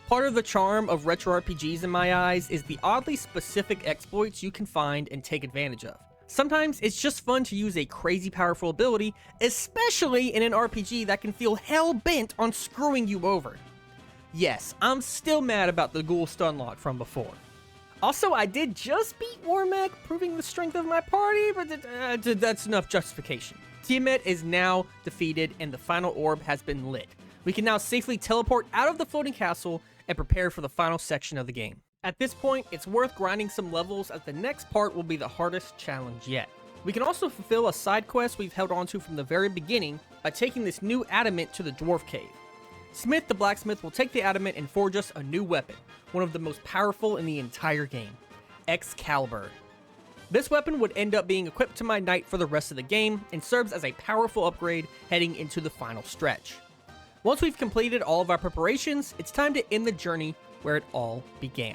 Part of the charm of retro RPGs in my eyes is the oddly specific exploits you can find and take advantage of. Sometimes it's just fun to use a crazy powerful ability, especially in an RPG that can feel hell-bent on screwing you over. Yes, I'm still mad about the ghoul stun lock from before. Also, I did just beat Warmech, proving the strength of my party, but that's enough justification. Tiamat is now defeated and the final orb has been lit, We can now safely teleport out of the floating castle and prepare for the final section of the game. At this point, it's worth grinding some levels as the next part will be the hardest challenge yet. We can also fulfill a side quest we've held onto from the very beginning by taking this new adamant to the dwarf cave. Smith the blacksmith will take the adamant and forge us a new weapon, one of the most powerful in the entire game, Excalibur. This weapon would end up being equipped to my knight for the rest of the game and serves as a powerful upgrade heading into the final stretch. Once we've completed all of our preparations, it's time to end the journey where it all began,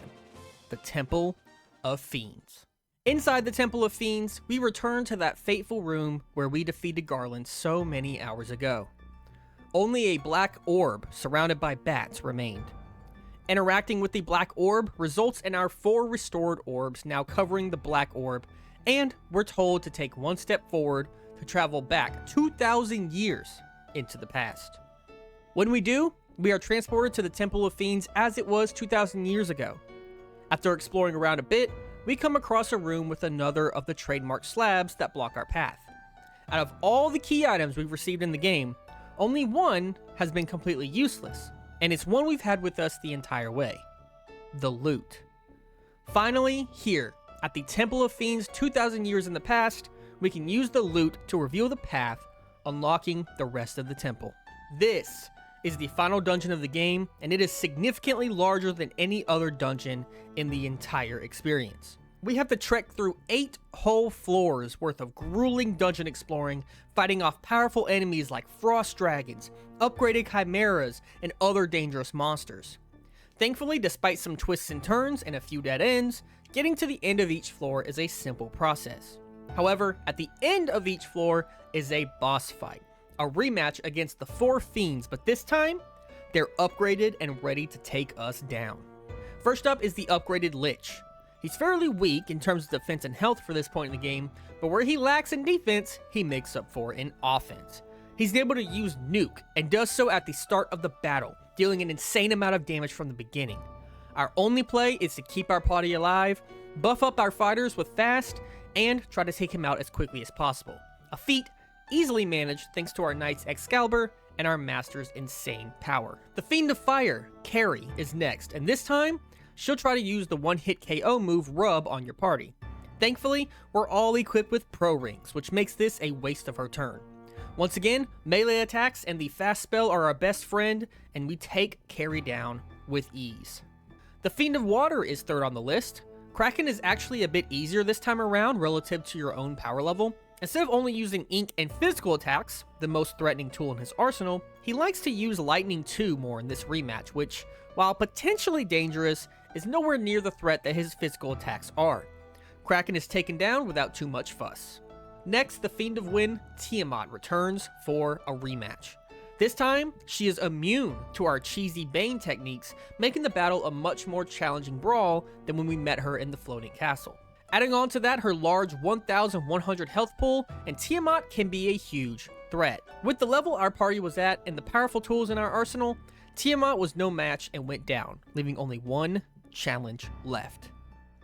the Temple of Fiends. Inside the Temple of Fiends, we return to that fateful room where we defeated Garland so many hours ago. Only a black orb surrounded by bats remained. Interacting with the black orb results in our 4 restored orbs now covering the black orb, and we're told to take one step forward to travel back 2,000 years into the past. When we do, we are transported to the Temple of Fiends as it was 2,000 years ago. After exploring around a bit, we come across a room with another of the trademark slabs that block our path. Out of all the key items we've received in the game, only one has been completely useless, and it's one we've had with us the entire way: the loot. Finally, here, at the Temple of Fiends 2,000 years in the past, we can use the loot to reveal the path, unlocking the rest of the temple. This is the final dungeon of the game, and it is significantly larger than any other dungeon in the entire experience. We have to trek through 8 whole floors worth of grueling dungeon exploring, fighting off powerful enemies like frost dragons, upgraded chimeras, and other dangerous monsters. Thankfully, despite some twists and turns and a few dead ends, getting to the end of each floor is a simple process. However, at the end of each floor is a boss fight, a rematch against the 4 fiends, but this time, they're upgraded and ready to take us down. First up is the upgraded Lich. He's fairly weak in terms of defense and health for this point in the game, but where he lacks in defense, he makes up for in offense. He's able to use Nuke, and does so at the start of the battle, dealing an insane amount of damage from the beginning. Our only play is to keep our party alive, buff up our fighters with fast, and try to take him out as quickly as possible. A feat easily managed thanks to our knight's Excalibur and our master's insane power. The Fiend of Fire, Carrie, is next, and this time, she'll try to use the one-hit KO move Rub on your party. Thankfully, we're all equipped with Pro Rings, which makes this a waste of her turn. Once again, melee attacks and the fast spell are our best friend, and we take Carrie down with ease. The Fiend of Water is third on the list. Kraken is actually a bit easier this time around relative to your own power level. Instead of only using ink and physical attacks, the most threatening tool in his arsenal, he likes to use Lightning 2 more in this rematch, which, while potentially dangerous, is nowhere near the threat that his physical attacks are. Kraken is taken down without too much fuss. Next, the Fiend of Wind, Tiamat, returns for a rematch. This time, she is immune to our cheesy Bane techniques, making the battle a much more challenging brawl than when we met her in the floating castle. Adding on to that her large 1,100 health pool, and Tiamat can be a huge threat. With the level our party was at and the powerful tools in our arsenal, Tiamat was no match and went down, leaving only one challenge left.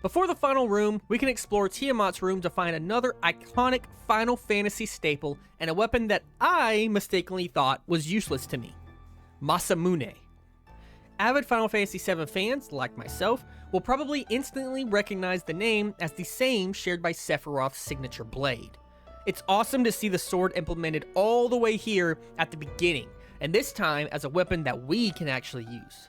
Before the final room, we can explore Tiamat's room to find another iconic Final Fantasy staple and a weapon that I mistakenly thought was useless to me: Masamune. Avid Final Fantasy VII fans, like myself, will probably instantly recognize the name as the same shared by Sephiroth's signature blade. It's awesome to see the sword implemented all the way here at the beginning, and this time as a weapon that we can actually use.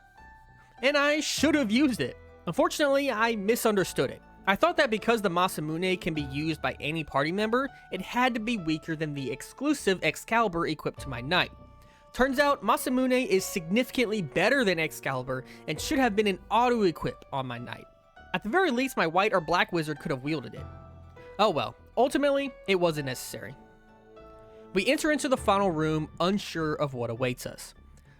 And I should have used it. Unfortunately, I misunderstood it. I thought that because the Masamune can be used by any party member, it had to be weaker than the exclusive Excalibur equipped to my knight. Turns out, Masamune is significantly better than Excalibur and should have been an auto-equip on my knight. At the very least, my white or black wizard could have wielded it. Oh well, ultimately, it wasn't necessary. We enter into the final room unsure of what awaits us.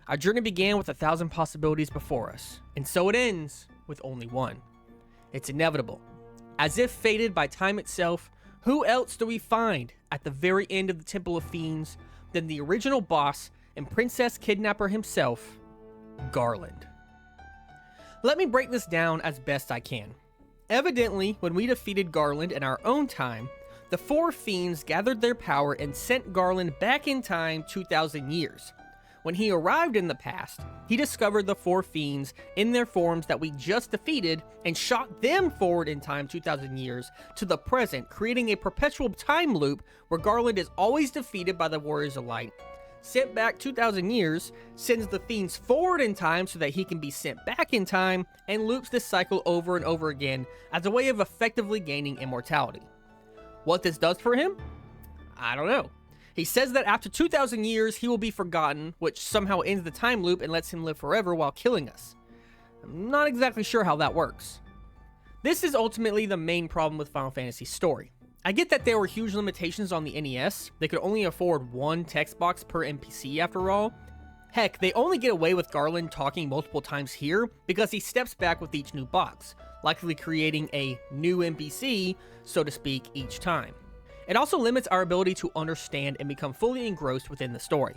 Our journey began with 1,000 possibilities before us, and so it ends with only one. It's inevitable. As if fated by time itself, who else do we find at the very end of the Temple of Fiends than the original boss and Princess Kidnapper himself, Garland. Let me break this down as best I can. Evidently, when we defeated Garland in our own time, the 4 fiends gathered their power and sent Garland back in time 2,000 years. When he arrived in the past, he discovered the four fiends in their forms that we just defeated and shot them forward in time 2,000 years to the present, creating a perpetual time loop where Garland is always defeated by the Warriors of Light, sent back 2,000 years, sends the fiends forward in time so that he can be sent back in time, and loops this cycle over and over again as a way of effectively gaining immortality. What this does for him? I don't know. He says that after 2,000 years, he will be forgotten, which somehow ends the time loop and lets him live forever while killing us. I'm not exactly sure how that works. This is ultimately the main problem with Final Fantasy's story. I get that there were huge limitations on the NES. They could only afford one text box per NPC after all. Heck, they only get away with Garland talking multiple times here because he steps back with each new box, likely creating a new NPC, so to speak, each time. It also limits our ability to understand and become fully engrossed within the story.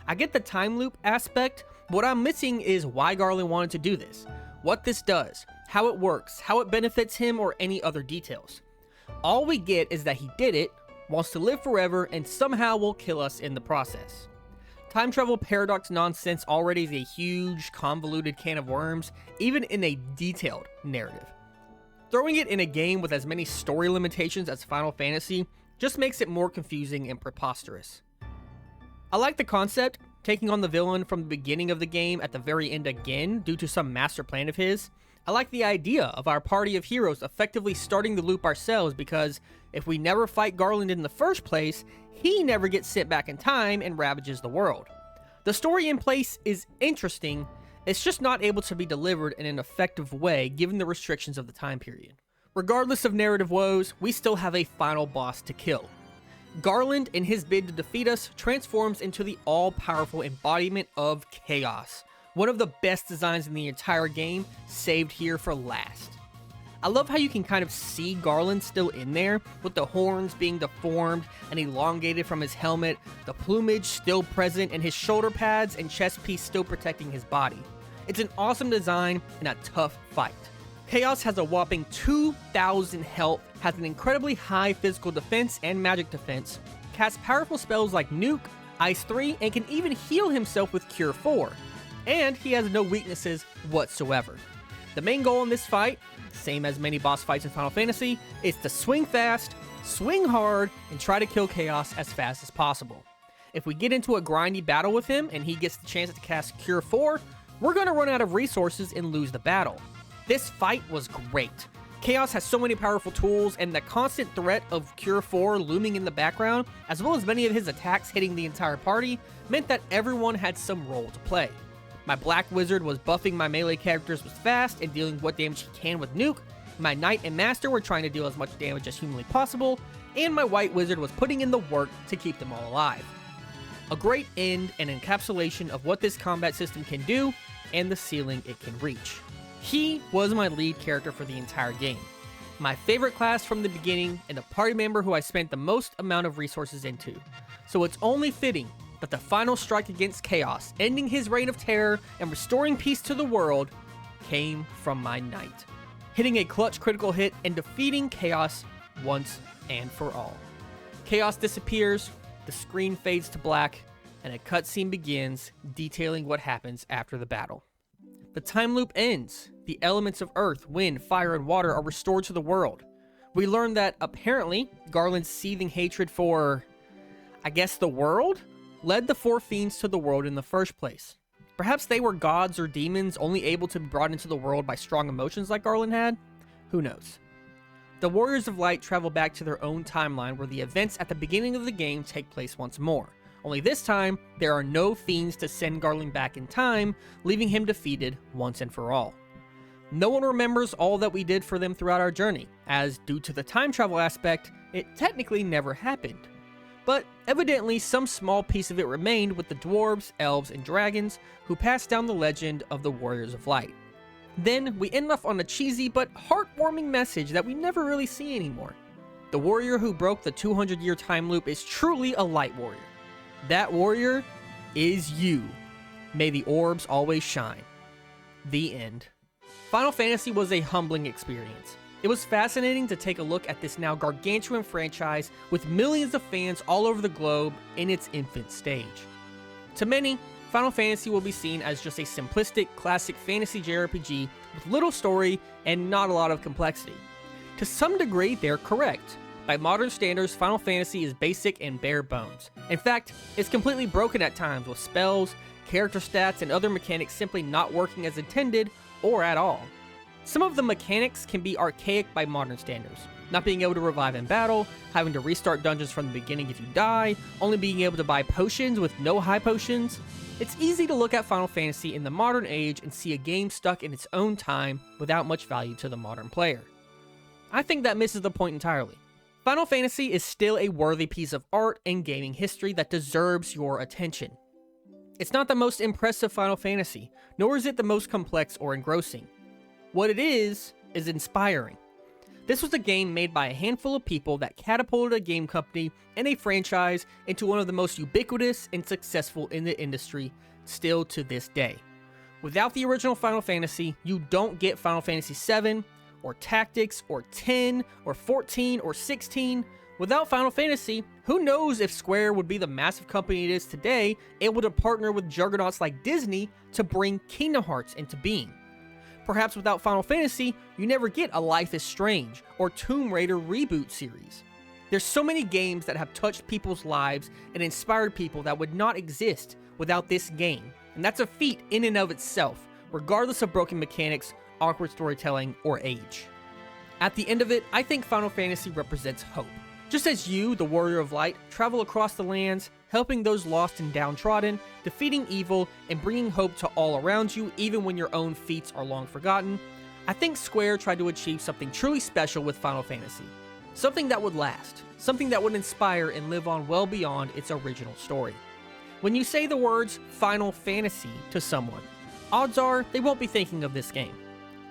I get the time loop aspect, but what I'm missing is why Garland wanted to do this, what this does, how it works, how it benefits him, or any other details. All we get is that he did it, wants to live forever, and somehow will kill us in the process. Time travel paradox nonsense already is a huge, convoluted can of worms, even in a detailed narrative. Throwing it in a game with as many story limitations as Final Fantasy just makes it more confusing and preposterous. I like the concept, taking on the villain from the beginning of the game at the very end again due to some master plan of his. I like the idea of our party of heroes effectively starting the loop ourselves because if we never fight Garland in the first place, he never gets sent back in time and ravages the world. The story in place is interesting, it's just not able to be delivered in an effective way given the restrictions of the time period. Regardless of narrative woes, we still have a final boss to kill. Garland, in his bid to defeat us, transforms into the all-powerful embodiment of chaos. One of the best designs in the entire game, saved here for last. I love how you can kind of see Garland still in there, with the horns being deformed and elongated from his helmet, the plumage still present, and his shoulder pads and chest piece still protecting his body. It's an awesome design and a tough fight. Chaos has a whopping 2,000 health, has an incredibly high physical defense and magic defense, casts powerful spells like Nuke, Ice 3, and can even heal himself with Cure 4. And he has no weaknesses whatsoever. The main goal in this fight, same as many boss fights in Final Fantasy, is to swing fast, swing hard, and try to kill Chaos as fast as possible. If we get into a grindy battle with him and he gets the chance to cast Cure 4, we're going to run out of resources and lose the battle. This fight was great. Chaos has so many powerful tools, and the constant threat of Cure 4 looming in the background, as well as many of his attacks hitting the entire party, meant that everyone had some role to play. My Black Wizard was buffing my melee characters with fast and dealing what damage he can with Nuke, my Knight and Master were trying to deal as much damage as humanly possible, and my White Wizard was putting in the work to keep them all alive. A great end and encapsulation of what this combat system can do, and the ceiling it can reach. He was my lead character for the entire game, my favorite class from the beginning, and the party member who I spent the most amount of resources into. So it's only fitting that the final strike against Chaos, ending his reign of terror and restoring peace to the world, came from my Knight, hitting a clutch critical hit and defeating Chaos once and for all. Chaos disappears, the screen fades to black, and a cutscene begins detailing what happens after the battle. The time loop ends. The elements of earth, wind, fire, and water are restored to the world. We learn that, apparently, Garland's seething hatred for, I guess, the world, led the four fiends to the world in the first place. Perhaps they were gods or demons only able to be brought into the world by strong emotions like Garland had? Who knows? The Warriors of Light travel back to their own timeline where the events at the beginning of the game take place once more. Only this time, there are no fiends to send Garland back in time, leaving him defeated once and for all. No one remembers all that we did for them throughout our journey, as due to the time travel aspect, it technically never happened. But evidently some small piece of it remained with the dwarves, elves, and dragons who passed down the legend of the Warriors of Light. Then we end off on a cheesy but heartwarming message that we never really see anymore. The warrior who broke the 200-year time loop is truly a light warrior. That warrior is you. May the orbs always shine. The end. Final Fantasy was a humbling experience. It was fascinating to take a look at this now gargantuan franchise with millions of fans all over the globe in its infant stage. To many, Final Fantasy will be seen as just a simplistic, classic fantasy JRPG with little story and not a lot of complexity. To some degree, they're correct. By modern standards, Final Fantasy is basic and bare bones. In fact, it's completely broken at times with spells, character stats, and other mechanics simply not working as intended or at all. Some of the mechanics can be archaic by modern standards, not being able to revive in battle, having to restart dungeons from the beginning if you die, only being able to buy potions with no high potions. It's easy to look at Final Fantasy in the modern age and see a game stuck in its own time without much value to the modern player. I think that misses the point entirely. Final Fantasy is still a worthy piece of art and gaming history that deserves your attention. It's not the most impressive Final Fantasy, nor is it the most complex or engrossing. What it is inspiring. This was a game made by a handful of people that catapulted a game company and a franchise into one of the most ubiquitous and successful in the industry still to this day. Without the original Final Fantasy, you don't get Final Fantasy VII, or Tactics, or 10, or 14, or 16. Without Final Fantasy, who knows if Square would be the massive company it is today, able to partner with juggernauts like Disney to bring Kingdom Hearts into being. Perhaps without Final Fantasy, you never get a Life is Strange or Tomb Raider reboot series. There's so many games that have touched people's lives and inspired people that would not exist without this game, and that's a feat in and of itself, regardless of broken mechanics, awkward storytelling, or age. At the end of it, I think Final Fantasy represents hope. Just as you, the Warrior of Light, travel across the lands, helping those lost and downtrodden, defeating evil, and bringing hope to all around you even when your own feats are long forgotten, I think Square tried to achieve something truly special with Final Fantasy. Something that would last, something that would inspire and live on well beyond its original story. When you say the words Final Fantasy to someone, odds are they won't be thinking of this game.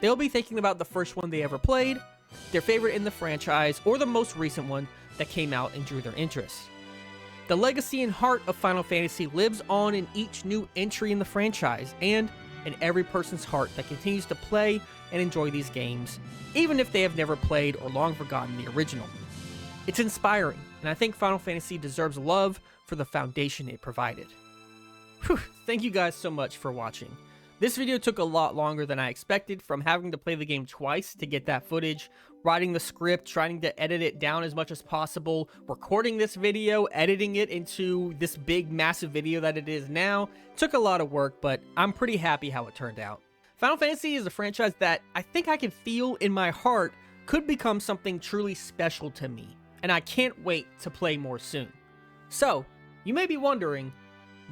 They'll be thinking about the first one they ever played, their favorite in the franchise, or the most recent one that came out and drew their interest. The legacy and heart of Final Fantasy lives on in each new entry in the franchise, and in every person's heart that continues to play and enjoy these games, even if they have never played or long forgotten the original. It's inspiring, and I think Final Fantasy deserves love for the foundation it provided. Whew, thank you guys so much for watching. This video took a lot longer than I expected, from having to play the game twice to get that footage, writing the script, trying to edit it down as much as possible, recording this video, editing it into this big massive video that it is now. It took a lot of work, but I'm pretty happy how it turned out. Final Fantasy is a franchise that I think I can feel in my heart could become something truly special to me, and I can't wait to play more soon. So, you may be wondering,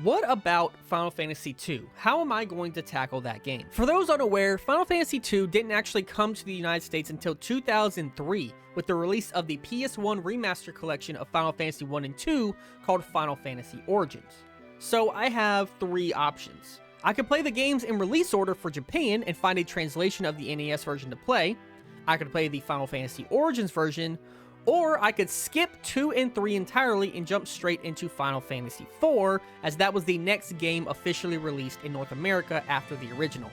what about Final Fantasy II? How am I going to tackle that game? For those unaware, Final Fantasy II didn't actually come to the United States until 2003 with the release of the PS1 remaster collection of Final Fantasy 1 and 2 called Final Fantasy Origins. So I have three options. I could play the games in release order for Japan and find a translation of the NES version to play. I could play the Final Fantasy Origins version, or I could skip 2 and 3 entirely and jump straight into Final Fantasy IV, as that was the next game officially released in North America after the original.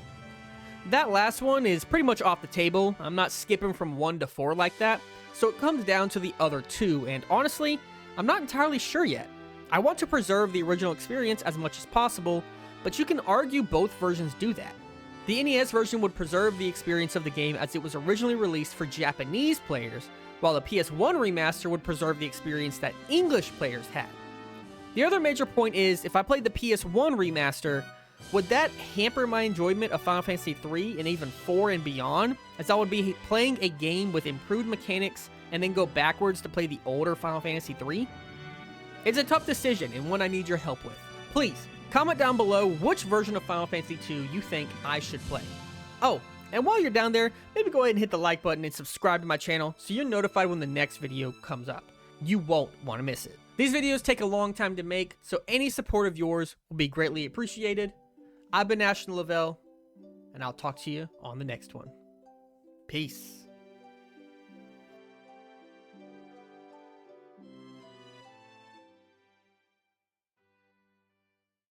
That last one is pretty much off the table. I'm not skipping from 1 to 4 like that, so it comes down to the other two, and honestly, I'm not entirely sure yet. I want to preserve the original experience as much as possible, but you can argue both versions do that. The NES version would preserve the experience of the game as it was originally released for Japanese players, while the PS1 remaster would preserve the experience that English players had. The other major point is, if I played the PS1 remaster, would that hamper my enjoyment of Final Fantasy III and even 4 and beyond, as I would be playing a game with improved mechanics and then go backwards to play the older Final Fantasy III? It's a tough decision and one I need your help with. Please, comment down below which version of Final Fantasy II you think I should play. Oh, and while you're down there, maybe go ahead and hit the like button and subscribe to my channel so you're notified when the next video comes up. You won't want to miss it. These videos take a long time to make, so any support of yours will be greatly appreciated. I've been Ashton Lavelle, and I'll talk to you on the next one. Peace.